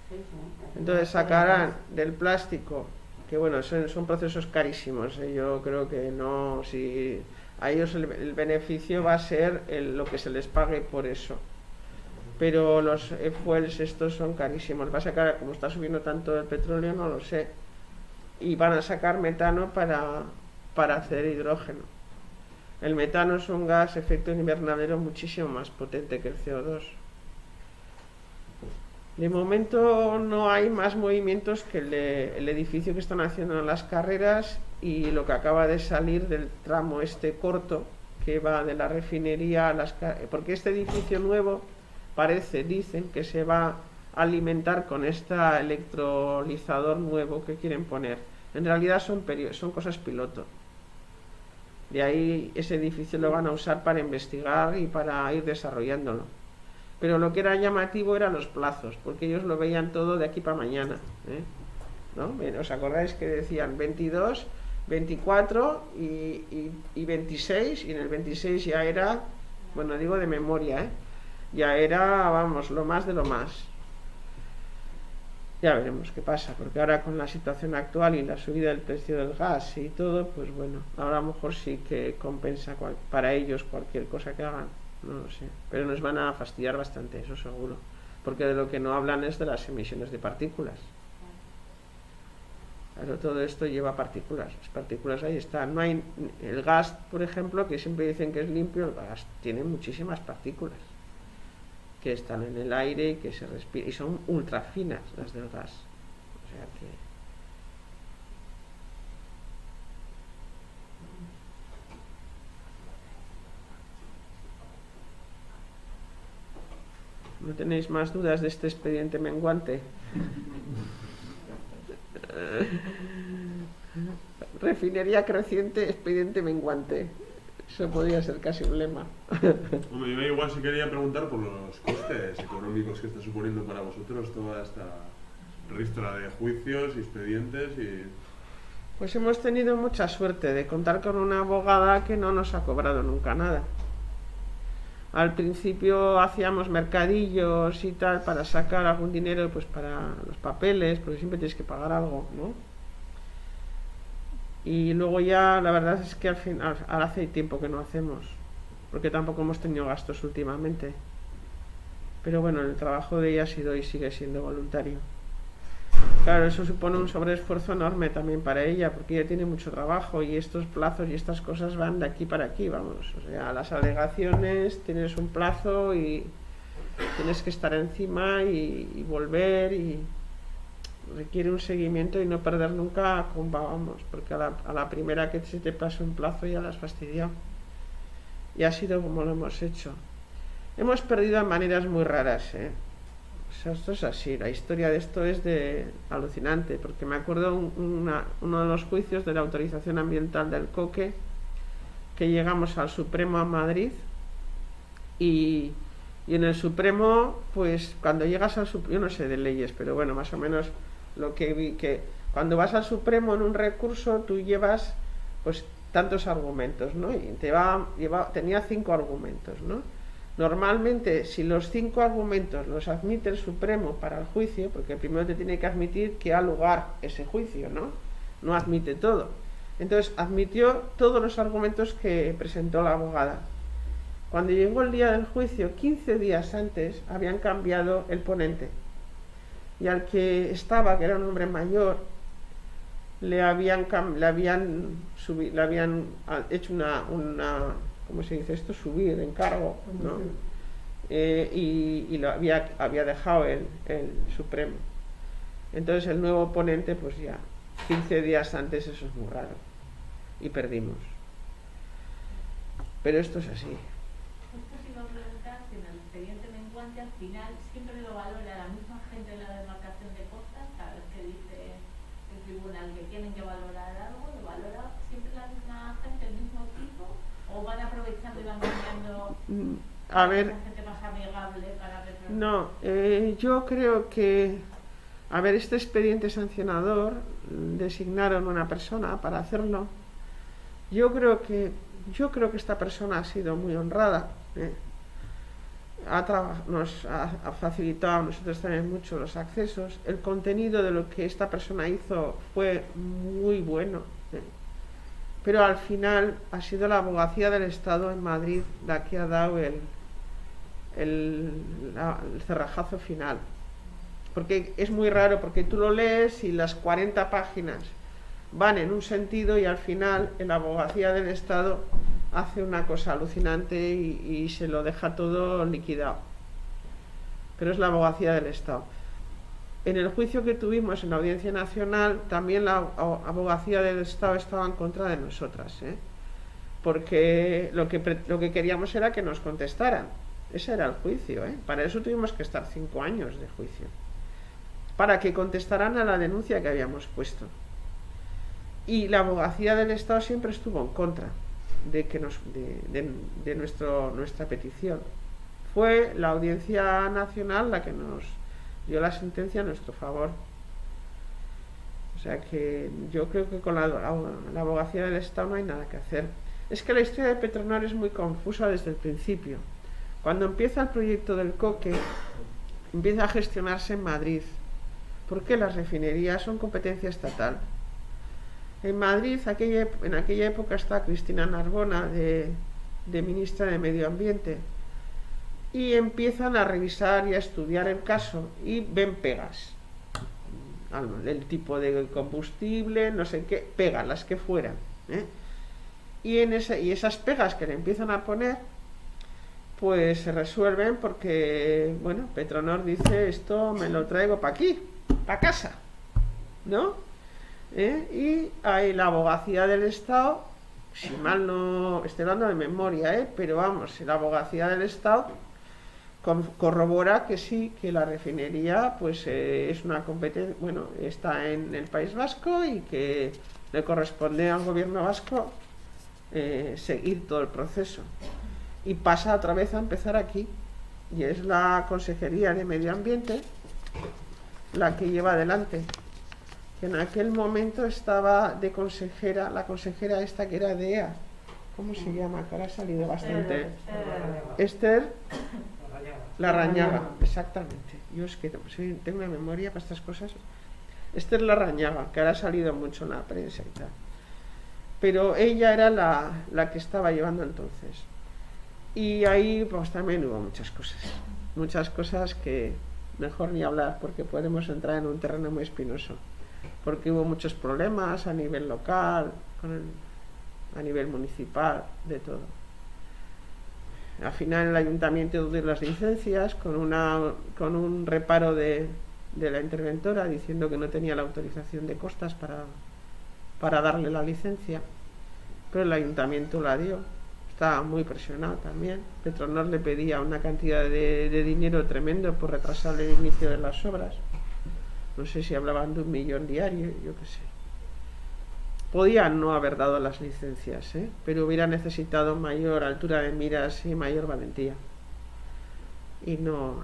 Speaker 5: Sí, sí.
Speaker 1: Entonces sacarán del plástico, que bueno, son procesos carísimos. Yo creo que no, si a ellos el beneficio va a ser lo que se les pague por eso. Pero los fuels estos son carísimos. Va a sacar, como está subiendo tanto el petróleo, no lo sé. Y van a sacar metano para hacer hidrógeno. El metano es un gas efecto invernadero muchísimo más potente que el CO2. De momento no hay más movimientos que el edificio que están haciendo en las carreras y lo que acaba de salir del tramo este corto que va de la refinería a las carreras. Porque este edificio nuevo dicen que se va a alimentar con este electrolizador nuevo que quieren poner. En realidad son cosas piloto. De ahí ese edificio lo van a usar para investigar y para ir desarrollándolo. Pero lo que era llamativo eran los plazos, porque ellos lo veían todo de aquí para mañana, ¿eh? ¿No? ¿Os acordáis que decían 22, 24 y 26? Y en el 26 ya era, bueno, digo de memoria, ¿eh? Ya era, vamos, lo más de lo más. Ya veremos qué pasa, porque ahora con la situación actual y la subida del precio del gas y todo, pues bueno, ahora a lo mejor sí que compensa para ellos cualquier cosa que hagan, no lo sé. Pero nos van a fastidiar bastante, eso seguro, porque de lo que no hablan es de las emisiones de partículas. Claro, todo esto lleva partículas, las partículas ahí están. No hay el gas, por ejemplo, que siempre dicen que es limpio, el gas tiene muchísimas partículas que están en el aire y que se respiran, y son ultra finas las del gas, o sea que ¿no tenéis más dudas de este expediente menguante? Refinería creciente, expediente menguante. Eso podría ser casi un lema.
Speaker 2: Hombre, yo igual sí quería preguntar por los costes económicos que está suponiendo para vosotros toda esta ristra de juicios, expedientes y...
Speaker 1: Pues hemos tenido mucha suerte de contar con una abogada que no nos ha cobrado nunca nada. Al principio hacíamos mercadillos y tal para sacar algún dinero pues para los papeles, porque siempre tienes que pagar algo, ¿no? Y luego ya la verdad es que al final, ahora hace tiempo que no hacemos, porque tampoco hemos tenido gastos últimamente. Pero bueno, el trabajo de ella ha sido y sigue siendo voluntario. Claro, eso supone un sobreesfuerzo enorme también para ella, porque ella tiene mucho trabajo y estos plazos y estas cosas van de aquí para aquí, vamos. O sea, las alegaciones tienes un plazo y tienes que estar encima y volver y requiere un seguimiento y no perder nunca comba, vamos, porque a la primera que se te pase un plazo ya la has fastidiado. Y ha sido como lo hemos hecho. Hemos perdido de maneras muy raras, ¿eh? O sea, esto es así, la historia de esto es alucinante, porque me acuerdo uno de los juicios de la autorización ambiental del Coque, que llegamos al Supremo a Madrid y en el Supremo, pues cuando llegas al Supremo, yo no sé de leyes, pero bueno, más o menos lo que vi, que cuando vas al Supremo en un recurso tú llevas pues tantos argumentos, ¿no? Y tenía 5 argumentos, ¿no? Normalmente, si los 5 argumentos los admite el Supremo para el juicio, porque primero te tiene que admitir que ha lugar ese juicio, ¿no? No admite todo. Entonces, admitió todos los argumentos que presentó la abogada. Cuando llegó el día del juicio, 15 días antes, habían cambiado el ponente. Y al que estaba, que era un hombre mayor, le habían hecho una ¿cómo se dice esto? Subir en cargo, ¿no? Y lo había dejado el Supremo. Entonces el nuevo ponente, pues ya 15 días antes, eso es muy raro, y perdimos. Pero esto es así.
Speaker 4: Justo se iba a preguntar si en el expediente menguante al final siempre lo valora la misma gente de la demarcación de costas, cada vez que dice el tribunal que tienen que valorar algo, lo valora siempre la misma gente, el mismo equipo, o van aprovechando y van cambiando
Speaker 1: A ver,
Speaker 4: la gente más amigable para resolver.
Speaker 1: no, yo creo que, a ver, este expediente sancionador designaron una persona para hacerlo. Yo creo que esta persona ha sido muy honrada. Nos ha facilitado a nosotros también mucho los accesos. El contenido de lo que esta persona hizo fue muy bueno. Pero al final ha sido la Abogacía del Estado en Madrid la que ha dado el cerrajazo final. Porque es muy raro, porque tú lo lees y las 40 páginas van en un sentido y al final la Abogacía del Estado hace una cosa alucinante y se lo deja todo liquidado. Pero es la Abogacía del Estado. En el juicio que tuvimos en la Audiencia Nacional, también la Abogacía del Estado estaba en contra de nosotras, porque lo que queríamos era que nos contestaran. Ese era el juicio, Para eso tuvimos que estar 5 años de juicio, para que contestaran a la denuncia que habíamos puesto. Y la Abogacía del Estado siempre estuvo en contra de nuestra petición. Fue la Audiencia Nacional la que nos dio la sentencia a nuestro favor. O sea que yo creo que con la Abogacía del Estado no hay nada que hacer. Es que la historia de Petronor es muy confusa desde el principio. Cuando empieza el proyecto del coque, empieza a gestionarse en Madrid, porque las refinerías son competencia estatal. En Madrid, en aquella época, está Cristina Narbona, de ministra de Medio Ambiente, y empiezan a revisar y a estudiar el caso y ven pegas. El tipo de combustible, no sé qué, pegas, las que fueran. Y esas pegas que le empiezan a poner, pues se resuelven porque, bueno, Petronor dice, esto me lo traigo para aquí, para casa, ¿no? Y hay la Abogacía del Estado, si mal no estoy hablando de memoria, pero vamos, la Abogacía del Estado corrobora que sí, que la refinería pues es una competencia, bueno, está en el País Vasco y que le corresponde al gobierno vasco seguir todo el proceso. Y pasa otra vez a empezar aquí, y es la Consejería de Medio Ambiente la que lleva adelante. Que en aquel momento estaba de consejera, la consejera esta que era de EA, ¿cómo se llama? Que ahora ha salido bastante. Esther Larrañaga, exactamente. Yo es que tengo una memoria para estas cosas. Esther Larrañaga, que ahora ha salido mucho en la prensa y tal. Pero ella era la que estaba llevando entonces. Y ahí pues también hubo muchas cosas que mejor ni hablar, porque podemos entrar en un terreno muy espinoso. Porque hubo muchos problemas a nivel local, a nivel municipal, de todo. Al final el ayuntamiento dio las licencias con un reparo de la interventora diciendo que no tenía la autorización de costas para darle la licencia, pero el ayuntamiento la dio. Estaba muy presionado también. Petronor le pedía una cantidad de dinero tremendo por retrasar el inicio de las obras. No sé si hablaban de 1 millón diario, yo qué sé. Podían no haber dado las licencias, pero hubiera necesitado mayor altura de miras y mayor valentía. Y no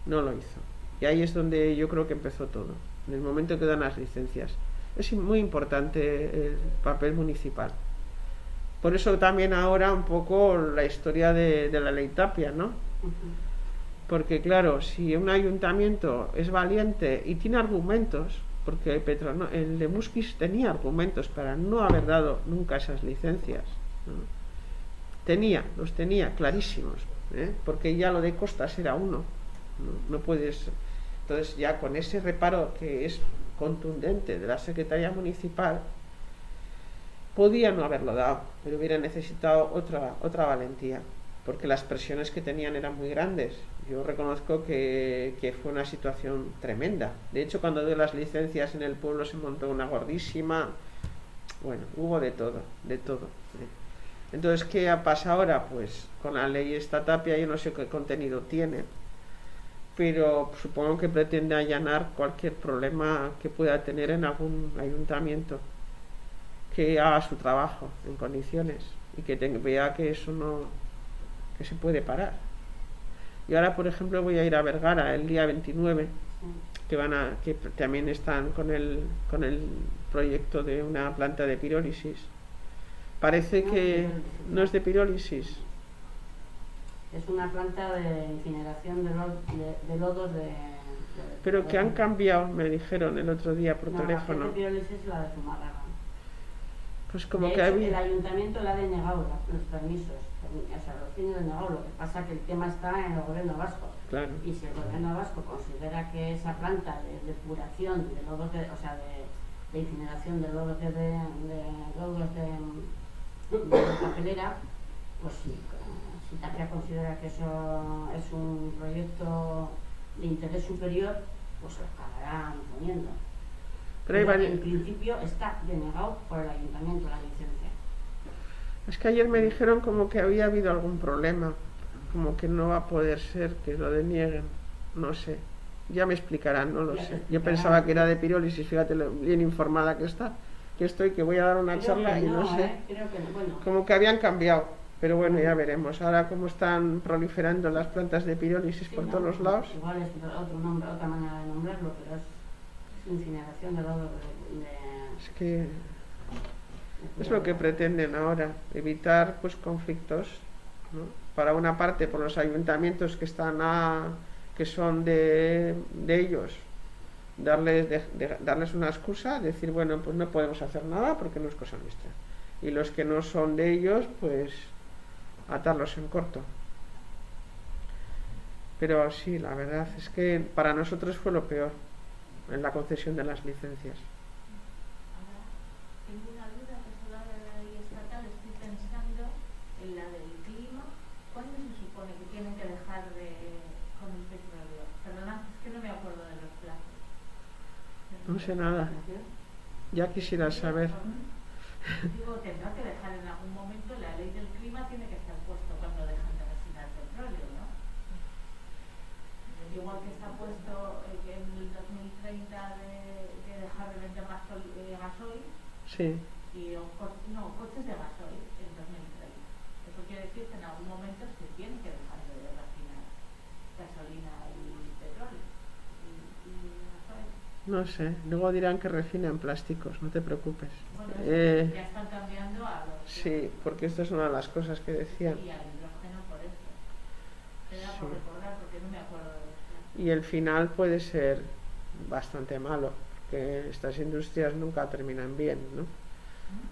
Speaker 1: lo hizo. Y ahí es donde yo creo que empezó todo, en el momento que dan las licencias. Es muy importante el papel municipal. Por eso también ahora un poco la historia de la ley Tapia, ¿no? Porque claro, si un ayuntamiento es valiente y tiene argumentos, porque el de Muskiz tenía argumentos para no haber dado nunca esas licencias, ¿no? Los tenía clarísimos, porque ya lo de costas era uno, no puedes. Entonces ya con ese reparo que es contundente de la Secretaría Municipal, podía no haberlo dado, pero hubiera necesitado otra valentía, porque las presiones que tenían eran muy grandes. Yo reconozco que fue una situación tremenda. De hecho, cuando dio las licencias en el pueblo se montó una gordísima. Bueno, hubo de todo. Entonces, ¿qué pasa ahora? Pues con la ley esta Tapia yo no sé qué contenido tiene, pero supongo que pretende allanar cualquier problema que pueda tener en algún ayuntamiento, que haga su trabajo en condiciones y que vea que eso no, que se puede parar. Y ahora, por ejemplo, voy a ir a Vergara el día 29, que también están con el proyecto de una planta de pirólisis. Parece que no es de pirólisis.
Speaker 5: Es una planta de incineración de lodos de
Speaker 1: Pero que han cambiado, me dijeron el otro día por teléfono.
Speaker 5: La de pirólisis es la de Zumárraga.
Speaker 1: Pues como
Speaker 5: de
Speaker 1: que
Speaker 5: hecho,
Speaker 1: había...
Speaker 5: el ayuntamiento le ha denegado los permisos, o sea, los tiene denegados. Lo que pasa es que el tema está en el gobierno vasco.
Speaker 1: Claro.
Speaker 5: Y si el gobierno vasco considera que esa planta de depuración de lodos, o sea, de incineración de lodos de papelera, pues si Tapia considera que eso es un proyecto de interés superior, pues lo acabarán poniendo. Pero en principio está denegado por el ayuntamiento la licencia.
Speaker 1: Es que ayer me dijeron como que había habido algún problema, como que no va a poder ser que lo denieguen, no sé. Ya me explicarán, no lo sé. Yo pensaba que era de pirólisis, fíjate lo bien informada que estoy, que voy a dar una charla y no sé.
Speaker 5: Creo que no, bueno.
Speaker 1: Como que habían cambiado, pero bueno, ya veremos. Ahora como están proliferando las plantas de pirólisis por todos los lados.
Speaker 5: Igual es otro nombre, otra manera de nombrarlo, pero es incineración de lodo
Speaker 1: Es que es lo que pretenden ahora, evitar pues conflictos, ¿no? Para una parte por los ayuntamientos que están que son de ellos, darles una excusa, decir bueno, pues no podemos hacer nada porque no es cosa nuestra, y los que no son de ellos pues atarlos en corto. Pero sí, la verdad es que para nosotros fue lo peor en la concesión de las licencias.
Speaker 4: Ahora tengo una duda que es la de la ley estatal. Estoy pensando en la del clima. ¿Cuándo se supone que tienen que dejar con el petróleo? Perdona, es que no me acuerdo de los plazos.
Speaker 1: No sé nada. Ya quisiera saber.
Speaker 4: Digo, tendrá que dejar en algún momento. La ley del clima tiene que estar puesto cuando dejan de refinar petróleo, ¿no? Igual que está puesto en el 2030 de dejar de vender gasoil
Speaker 1: Sí.
Speaker 4: y coches de gasoil en 2030. Eso quiere decir que en algún momento se tiene que dejar de refinar gasolina y petróleo y gasoil.
Speaker 1: No sé, luego dirán que refinan plásticos, no te preocupes.
Speaker 4: Bueno, ya están cambiando a los...
Speaker 1: Sí, porque esto es una de las cosas que decían.
Speaker 4: Y al hidrógeno por eso. Era
Speaker 1: Sí.
Speaker 4: por recordar porque no me acuerdo de los plazos.
Speaker 1: Y el final puede ser bastante malo, porque estas industrias nunca terminan bien, ¿no?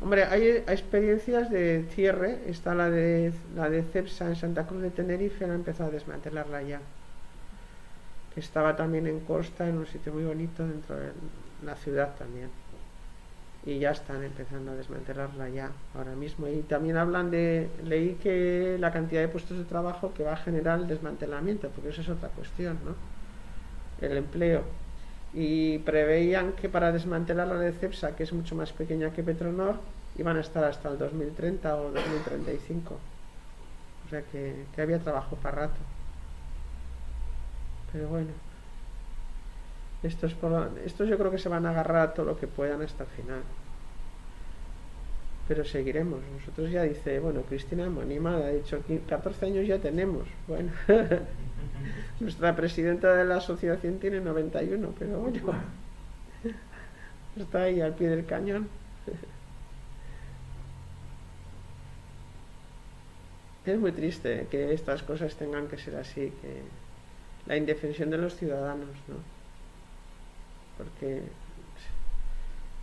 Speaker 1: Hombre, hay experiencias de cierre. Está la de Cepsa en Santa Cruz de Tenerife, han empezado a desmantelarla ya. Que estaba también en Costa, en un sitio muy bonito dentro de la ciudad también. Y ya están empezando a desmantelarla ya, ahora mismo. Y también leí que la cantidad de puestos de trabajo que va a generar el desmantelamiento, porque eso es otra cuestión, ¿no? El empleo. Y preveían que para desmantelar la de Cepsa, que es mucho más pequeña que Petronor, iban a estar hasta el 2030 o 2035. O sea que había trabajo para rato. Pero bueno, estos yo creo que se van a agarrar a todo lo que puedan hasta el final. Pero seguiremos. Nosotros ya dice, bueno, Cristina muy animada, ha dicho 14 años ya tenemos. Bueno, nuestra presidenta de la asociación tiene 91, pero bueno, está ahí al pie del cañón. Es muy triste que estas cosas tengan que ser así, que la indefensión de los ciudadanos, ¿no? Porque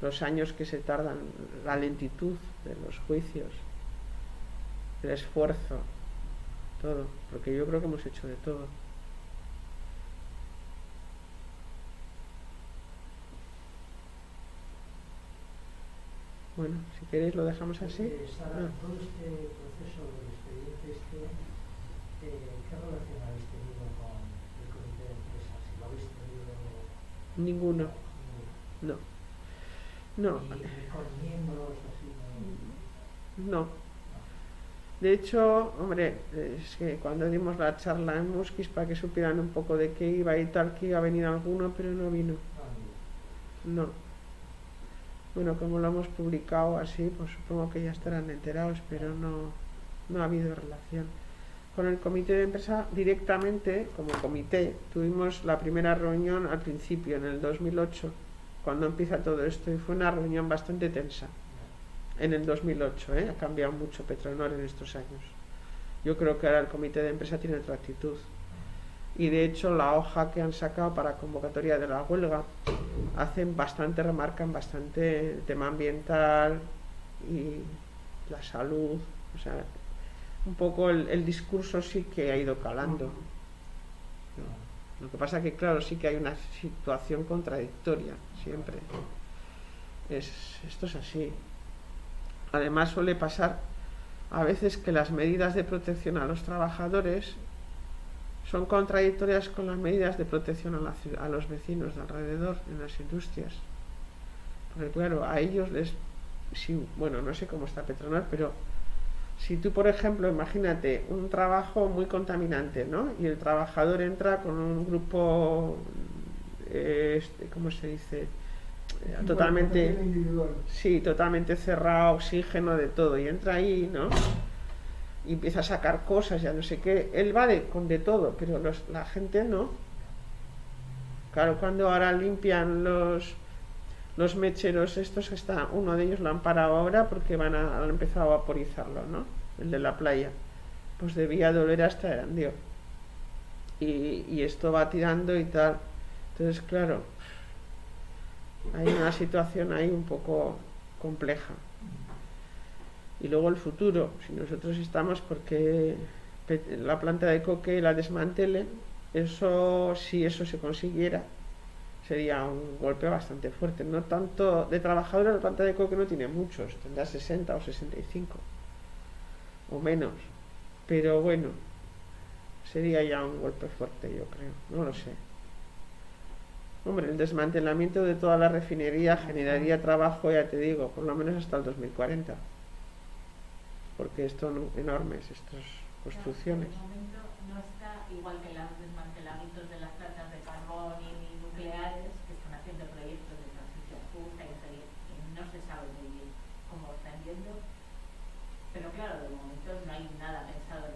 Speaker 1: los años que se tardan, la lentitud de los juicios, el esfuerzo, todo, porque yo creo que hemos hecho de todo. Bueno, si queréis lo dejamos así.
Speaker 6: Sara, todo este proceso del expediente ¿qué relación habéis tenido con el comité de empresa? Si lo habéis tenido...
Speaker 1: Ninguno. No. No.
Speaker 6: ¿Y con miembros así?
Speaker 1: No. De hecho, hombre, es que cuando dimos la charla en Muskis para que supieran un poco de qué iba y tal, que iba a venir alguno, pero no vino. No. Bueno, como lo hemos publicado así, pues supongo que ya estarán enterados, pero no ha habido relación. Con el comité de empresa directamente, como comité, tuvimos la primera reunión al principio, en el 2008, cuando empieza todo esto, y fue una reunión bastante tensa. En el 2008, ha cambiado mucho Petronor en estos años. Yo creo que ahora el comité de empresa tiene otra actitud. Y de hecho la hoja que han sacado para convocatoria de la huelga remarcan bastante el tema ambiental y la salud. O sea, un poco el discurso sí que ha ido calando. Lo que pasa que claro, sí que hay una situación contradictoria siempre. Esto es así. Además suele pasar a veces que las medidas de protección a los trabajadores son contradictorias con las medidas de protección a los vecinos de alrededor en las industrias. Porque claro, a ellos bueno, no sé cómo está Petronor, pero si tú, por ejemplo, imagínate un trabajo muy contaminante, ¿no? Y el trabajador entra con un grupo, ¿cómo se dice? Totalmente, sí, totalmente cerrado, oxígeno, de todo, y entra ahí, ¿no? Y empieza a sacar cosas, ya no sé qué. Él va con de todo, pero la gente no. Claro, cuando ahora limpian los mecheros estos, uno de ellos lo han parado ahora porque han empezado a vaporizarlo, ¿no? El de la playa. Pues debía doler hasta Erandio. Y esto va tirando y tal. Entonces, claro, hay una situación ahí un poco compleja. Y luego el futuro, si nosotros estamos porque la planta de coque la desmantele, si eso se consiguiera, sería un golpe bastante fuerte. No tanto de trabajadores, la planta de coque no tiene muchos, tendrá 60 o 65 o menos, pero bueno, sería ya un golpe fuerte, yo creo, no lo sé. Hombre, el desmantelamiento de toda la refinería generaría trabajo, ya te digo, por lo menos hasta el 2040, porque son enormes estas construcciones.
Speaker 4: En este momento no está igual que los desmantelamientos de las plantas de carbón y nucleares, que están haciendo proyectos de transición justa y no se sabe muy bien cómo están yendo, pero claro, de momento no hay nada pensado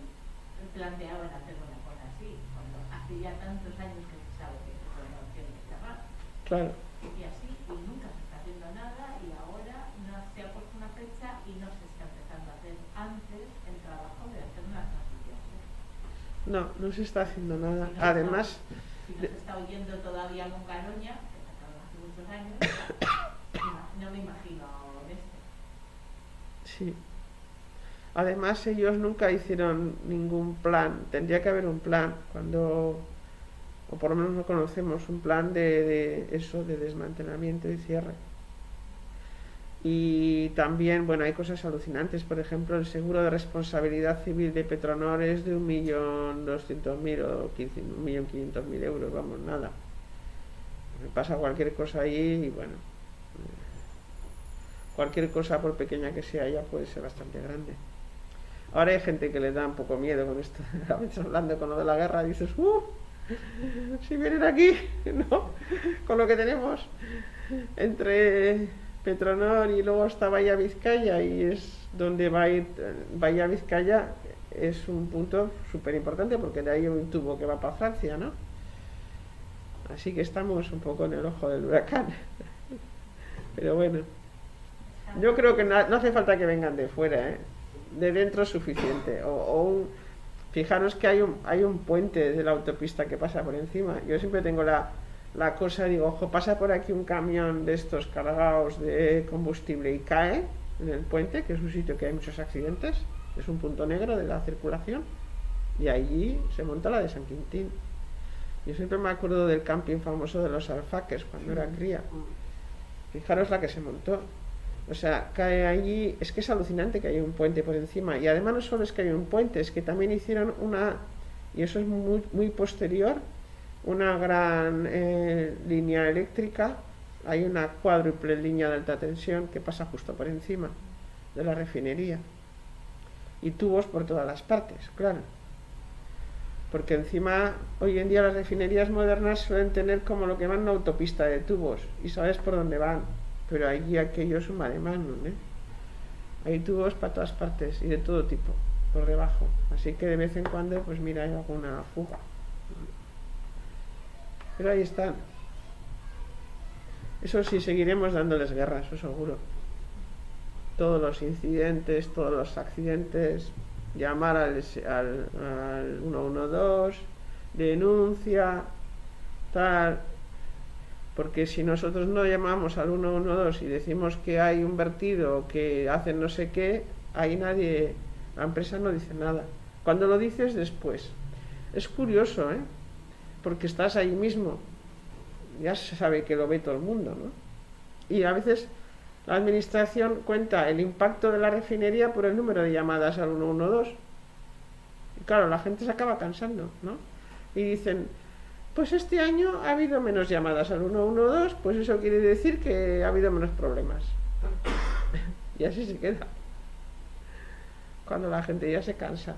Speaker 4: planteado en hacer una cosa así, cuando hace ya tantos años que se sabe que eso no tiene que cerrar.
Speaker 1: Claro.
Speaker 4: Y así, y nunca se está haciendo nada, y ahora no se ha puesto una fecha y no se está empezando a hacer antes el trabajo de hacer una transición.
Speaker 1: No se está haciendo nada.
Speaker 4: Si no
Speaker 1: Además,
Speaker 4: si no se está oyendo todavía con Caroña, que pasaron hace muchos años, no me imagino este.
Speaker 1: sí. Además, ellos nunca hicieron ningún plan. Tendría que haber un plan o por lo menos no conocemos un plan de desmantelamiento y cierre. Y también, bueno, hay cosas alucinantes. Por ejemplo, el seguro de responsabilidad civil de Petronor es de 1.200.000 o 1.500.000 euros, vamos, nada. Me pasa cualquier cosa ahí y bueno, cualquier cosa, por pequeña que sea, ya puede ser bastante grande. Ahora hay gente que le da un poco miedo con esto. A veces hablando con lo de la guerra dices, si vienen aquí, ¿no? Con lo que tenemos entre Petronor y luego está Bahía Vizcaya, y es donde va a ir Bahía Vizcaya, es un punto súper importante porque de ahí hay un tubo que va para Francia, ¿no? Así que estamos un poco en el ojo del huracán. Pero bueno, yo creo que no hace falta que vengan de fuera, ¿eh? De dentro es suficiente. Fijaros que hay un puente de la autopista que pasa por encima. Yo siempre tengo la cosa, digo, ojo, pasa por aquí un camión de estos cargados de combustible y cae en el puente, que es un sitio que hay muchos accidentes, es un punto negro de la circulación, y allí se monta la de San Quintín. Yo siempre me acuerdo del camping famoso de los Alfaques cuando era cría. Fijaros la que se montó. O sea, cae allí, es que es alucinante que haya un puente por encima. Y además no solo es que haya un puente, es que también hicieron y eso es muy, muy posterior, una gran línea eléctrica. Hay una cuádruple línea de alta tensión que pasa justo por encima de la refinería. y tubos por todas las partes, claro. Porque encima, hoy en día las refinerías modernas suelen tener como lo que llaman una autopista de tubos y sabes por dónde van, pero allí aquello es un maremágnum, ¿eh? Hay tubos para todas partes y de todo tipo, por debajo. Así que de vez en cuando, pues mira, hay alguna fuga. Pero ahí están. Eso sí, seguiremos dándoles guerra, eso seguro. Todos los incidentes, todos los accidentes, llamar al 112, denuncia, tal. Porque si nosotros no llamamos al 112 y decimos que hay un vertido o que hacen no sé qué, ahí nadie, la empresa no dice nada. Cuando lo dices después. Es curioso, ¿eh? Porque estás ahí mismo. Ya se sabe que lo ve todo el mundo, ¿no? Y a veces la administración cuenta el impacto de la refinería por el número de llamadas al 112. Y claro, la gente se acaba cansando, ¿no? Y dicen, pues este año ha habido menos llamadas al 112, pues eso quiere decir que ha habido menos problemas. Y así se queda. Cuando la gente ya se cansa.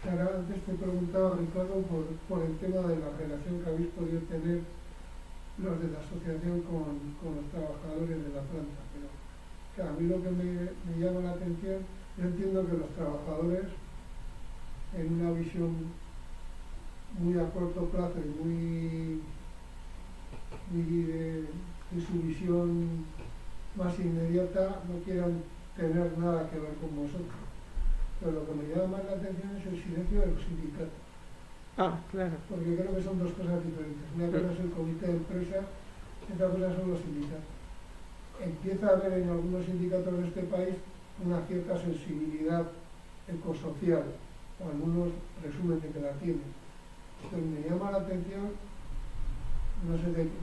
Speaker 7: Ahora, antes te preguntaba, Ricardo, por el tema de la relación que habéis podido tener los de la asociación con los trabajadores de la planta, pero claro, a mí lo que me llama la atención, yo entiendo que los trabajadores, en una visión muy a corto plazo y muy de su visión más inmediata, no quieran tener nada que ver con vosotros. Pero lo que me llama más la atención es el silencio de los sindicatos.
Speaker 1: Ah, claro.
Speaker 7: Porque creo que son dos cosas diferentes. Una cosa es el comité de empresa y otra cosa son los sindicatos. Empieza a haber en algunos sindicatos de este país una cierta sensibilidad ecosocial, o algunos presumen de que la tienen. Entonces me llama la atención,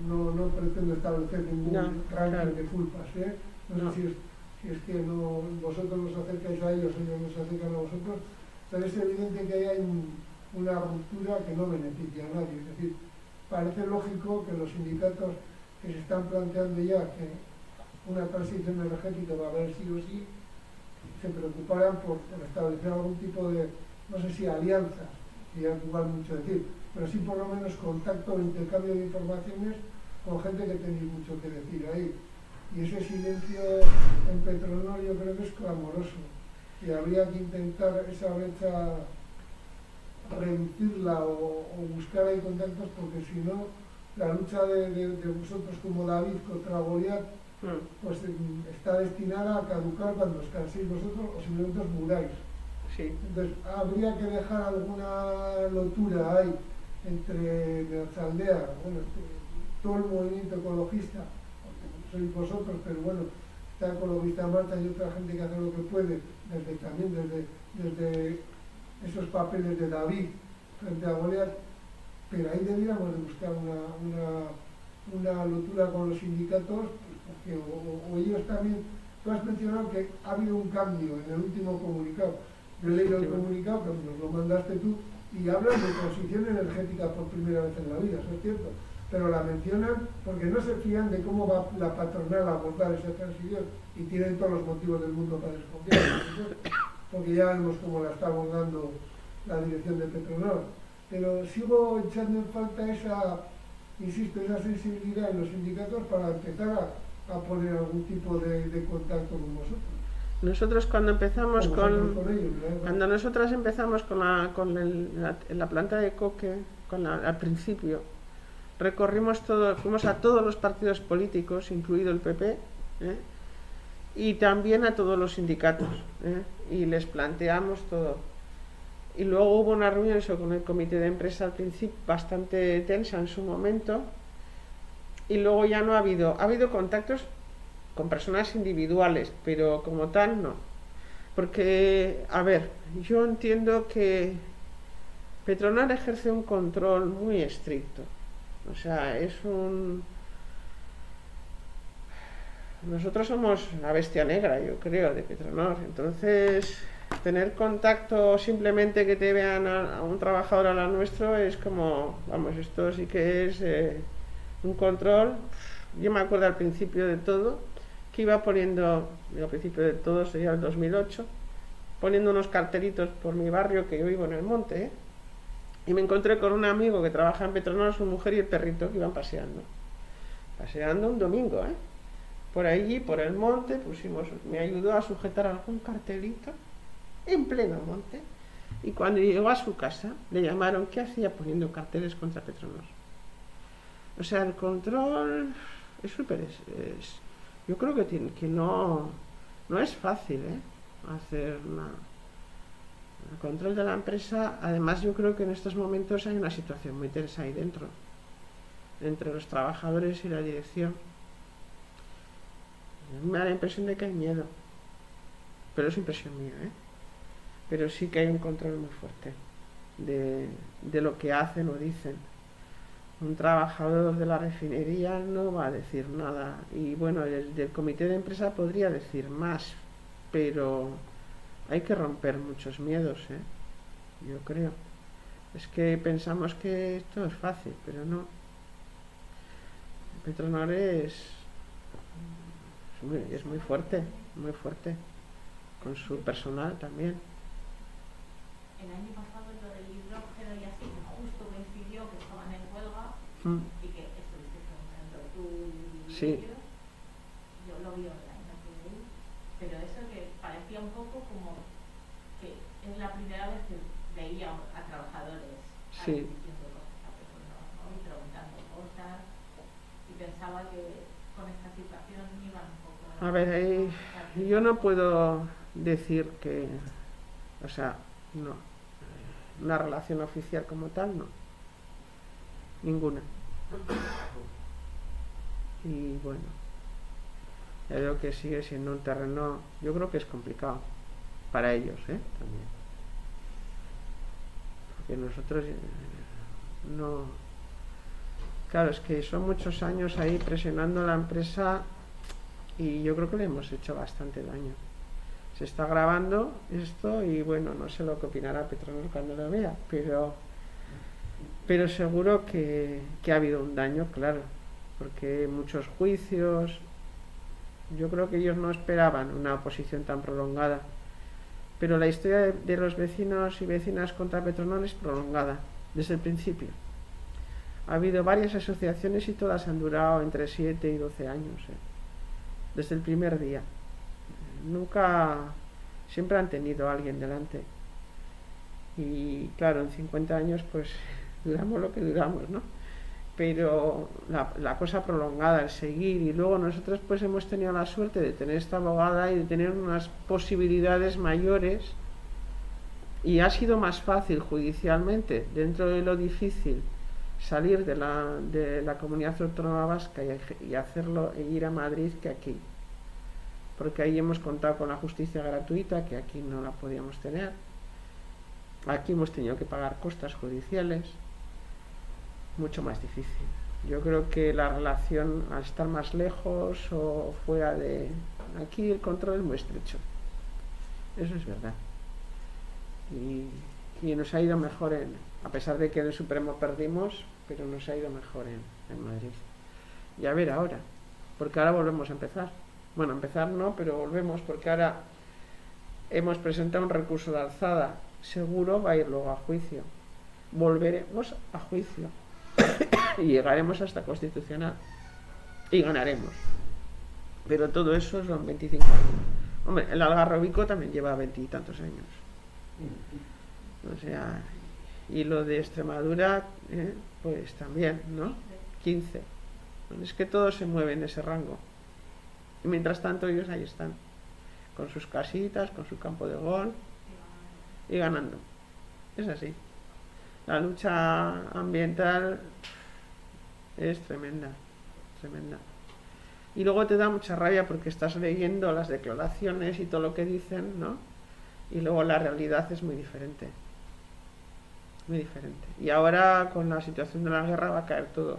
Speaker 7: no pretendo establecer ningún ranking de culpas, ¿eh? No sé si es que vosotros os acercáis a ellos, ellos nos acercan a vosotros, pero es evidente que ahí hay una ruptura que no beneficia a nadie. Es decir, parece lógico que los sindicatos que se están planteando ya que una transición energética va a haber sí o sí, se preocuparan por establecer algún tipo de, no sé si alianzas, que ya igual mucho decir, pero sí por lo menos contacto o intercambio de informaciones con gente que tenéis mucho que decir ahí. Y ese silencio en Petronor yo creo que es clamoroso y habría que intentar esa brecha reducirla o buscar ahí contactos, porque si no la lucha de vosotros como David contra Goliat pues está destinada a caducar cuando os canséis vosotros o simplemente os mudáis.
Speaker 1: Sí.
Speaker 7: Entonces habría que dejar alguna lotura ahí entre Meatzaldea, bueno, todo el movimiento ecologista, sois vosotros, pero bueno, está Ecologista Marta y otra gente que hace lo que puede, desde esos papeles de David frente a Goliat, pero ahí deberíamos de buscar una lotura con los sindicatos, porque o ellos también, tú has mencionado que ha habido un cambio en el último comunicado, yo he leído el comunicado, que nos lo mandaste tú, y hablan de transición energética por primera vez en la vida, eso es cierto, pero la mencionan porque no se fían de cómo va la patronal a abordar esa transición y tienen todos los motivos del mundo para desconfiar, porque ya vemos cómo la está abordando la dirección de Petronor. Pero sigo echando en falta esa sensibilidad en los sindicatos para empezar a poner algún tipo de contacto con vosotros.
Speaker 1: Nosotros cuando empezamos
Speaker 7: cuando
Speaker 1: nosotras empezamos con la planta de coque, al principio, recorrimos todo, fuimos a todos los partidos políticos, incluido el PP, y también a todos los sindicatos, y les planteamos todo. Y luego hubo una reunión con el comité de empresa al principio, bastante tensa en su momento, y luego ya no ha habido contactos con personas individuales, pero como tal no. Porque, a ver, yo entiendo que Petronor ejerce un control muy estricto. O sea, nosotros somos la bestia negra, yo creo, de Petronor. Entonces, tener contacto simplemente que te vean a un trabajador a la nuestro es como, vamos, esto sí que es un control. Yo me acuerdo al principio de todo, que iba poniendo, al principio de todo sería el 2008, poniendo unos cartelitos por mi barrio, que yo vivo en el monte, ¿eh? Y me encontré con un amigo que trabaja en Petronor, su mujer y el perrito que iban paseando un domingo, ¿eh? Por allí, por el monte, me ayudó a sujetar algún cartelito en pleno monte. Y cuando llegó a su casa, le llamaron, ¿qué hacía poniendo carteles contra Petronor? O sea, el control es súper... yo creo que no es fácil, ¿eh? Hacer el control de la empresa. Además, yo creo que en estos momentos hay una situación muy tensa ahí dentro, entre los trabajadores y la dirección. Me da la impresión de que hay miedo, pero es impresión mía, ¿eh? Pero sí que hay un control muy fuerte de lo que hacen o dicen. Un trabajador de la refinería no va a decir nada, y bueno, el del comité de empresa podría decir más, pero hay que romper muchos miedos, ¿eh? Yo creo. Es que pensamos que esto es fácil, pero no. Petronor es muy fuerte, con su personal también.
Speaker 4: El año pasado lo del hidrógeno y así, justo coincidió que estaban en huelga y que estuviste preguntando tú y
Speaker 1: Sí.
Speaker 4: ellos. Yo lo vi online, no pude ir, pero eso que parecía un poco como que es la primera vez que veía a trabajadores
Speaker 1: Sí.
Speaker 4: diciendo cosas a personas, ¿no? Y preguntando cosas, y pensaba que con esta situación iban un poco...
Speaker 1: A ver, yo no puedo decir que, o sea, no, una relación oficial como tal, no, ninguna. Y bueno, ya veo que sigue siendo un terreno, yo creo que es complicado para ellos, también, porque nosotros no, claro, es que son muchos años ahí presionando a la empresa y yo creo que le hemos hecho bastante daño. Se está grabando esto y bueno, no sé lo que opinará Petronor cuando lo vea, pero seguro que ha habido un daño, claro, porque muchos juicios. Yo creo que ellos no esperaban una oposición tan prolongada, pero la historia de los vecinos y vecinas contra Petronor es prolongada desde el principio. Ha habido varias asociaciones y todas han durado entre 7 y 12 años, desde el primer día. Nunca, siempre han tenido a alguien delante. Y claro, en 50 años pues duramos lo que duramos, ¿no? Pero la cosa prolongada, el seguir, y luego nosotros pues hemos tenido la suerte de tener esta abogada y de tener unas posibilidades mayores, y ha sido más fácil judicialmente, dentro de lo difícil, salir de la comunidad autónoma vasca y hacerlo e ir a Madrid que aquí, porque ahí hemos contado con la justicia gratuita, que aquí no la podíamos tener. Aquí hemos tenido que pagar costas judiciales, mucho más difícil. Yo creo que la relación, al estar más lejos o fuera de aquí, el control es muy estrecho, eso es verdad, y nos ha ido mejor a pesar de que en el Supremo perdimos, pero nos ha ido mejor en Madrid. Y a ver ahora, porque ahora volvemos a empezar. Bueno, empezar no, pero volvemos, porque ahora hemos presentado un recurso de alzada, seguro va a ir luego a juicio, volveremos a juicio y llegaremos hasta Constitucional y ganaremos, pero todo eso son 25 años. Hombre, el Algarrobico también lleva 20 y tantos años, o sea, y lo de Extremadura pues también, ¿no? 15. Es que todo se mueve en ese rango. Y mientras tanto ellos ahí están, con sus casitas, con su campo de golf y ganando. Es así. La lucha ambiental es tremenda, tremenda. Y luego te da mucha rabia porque estás leyendo las declaraciones y todo lo que dicen, ¿no? Y luego la realidad es muy diferente. Muy diferente. Y ahora con la situación de la guerra va a caer todo.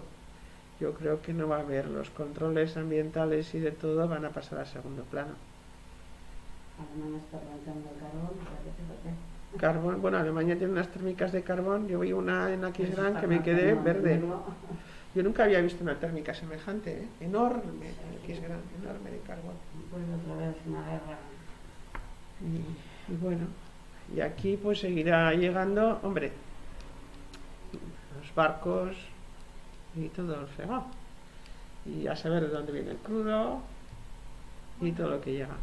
Speaker 1: Yo creo que no va a haber, los controles ambientales y de todo van a pasar a segundo plano.
Speaker 5: Alemania está plantando el carbón, parece.
Speaker 1: Carbón, bueno, Alemania tiene unas térmicas de carbón. Yo vi una en Aquisgrán que me quedé verde. Yo nunca había visto una térmica semejante, ¿eh? Enorme, aquí es grande, enorme de carbón.
Speaker 5: Pues otra vez una guerra.
Speaker 1: Y bueno, y aquí pues seguirá llegando, hombre, los barcos y todo el fregado. Y a saber de dónde viene el crudo y todo lo que llega.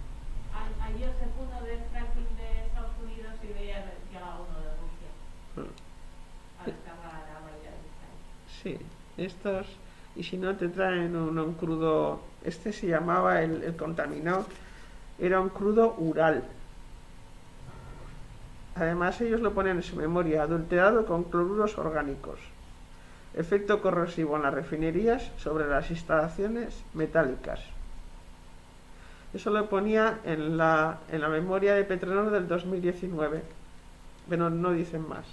Speaker 4: Ayer se fue uno de fracking de Estados Unidos y veía que llegaba uno de Rusia. A descargar agua y ya está.
Speaker 1: Sí, estos, y si no te traen un crudo, este se llamaba el contaminado, era un crudo Ural. Además ellos lo ponen en su memoria, adulterado con cloruros orgánicos. Efecto corrosivo en las refinerías sobre las instalaciones metálicas. Eso lo ponía en la memoria de Petronor del 2019, pero no dicen más.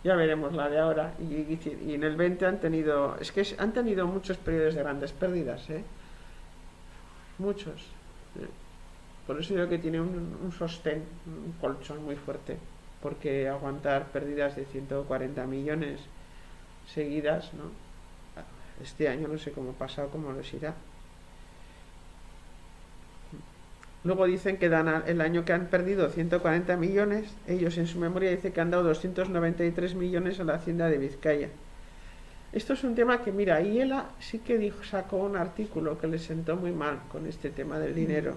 Speaker 1: Ya veremos la de ahora. Y en el 20 han tenido muchos periodos de grandes pérdidas, ¿eh? Muchos. Por eso digo que tiene un sostén, un colchón muy fuerte, porque aguantar pérdidas de 140 millones seguidas, ¿no? Este año no sé cómo pasa o cómo les irá. Luego dicen que dan el año que han perdido 140 millones, ellos en su memoria dicen que han dado 293 millones a la Hacienda de Vizcaya. Esto es un tema que, mira, Iela sí que sacó un artículo que le sentó muy mal con este tema del dinero.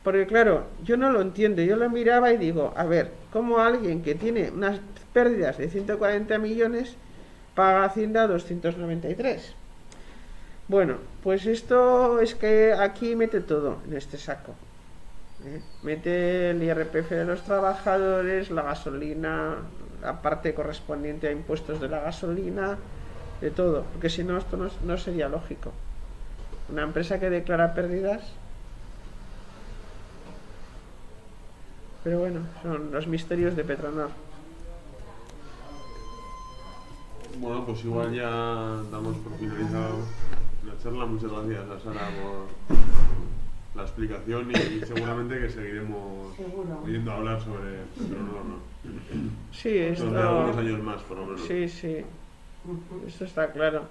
Speaker 1: Porque claro, yo no lo entiendo, yo lo miraba y digo, a ver, ¿cómo alguien que tiene unas pérdidas de 140 millones paga Hacienda 293? Bueno, pues esto es que aquí mete todo en este saco. Mete el IRPF de los trabajadores, la gasolina, la parte correspondiente a impuestos de la gasolina, de todo, porque si no esto no sería lógico. Una empresa que declara pérdidas. Pero bueno, son los misterios de Petronor.
Speaker 2: Bueno, pues igual ya damos por finalizado la charla. Muchas gracias a Sara por la explicación y seguramente que seguiremos oyendo hablar sobre Petronor, ¿no?
Speaker 1: Sí, esto...
Speaker 2: Durante algunos años más, por lo menos.
Speaker 1: Sí, sí. Esto está claro.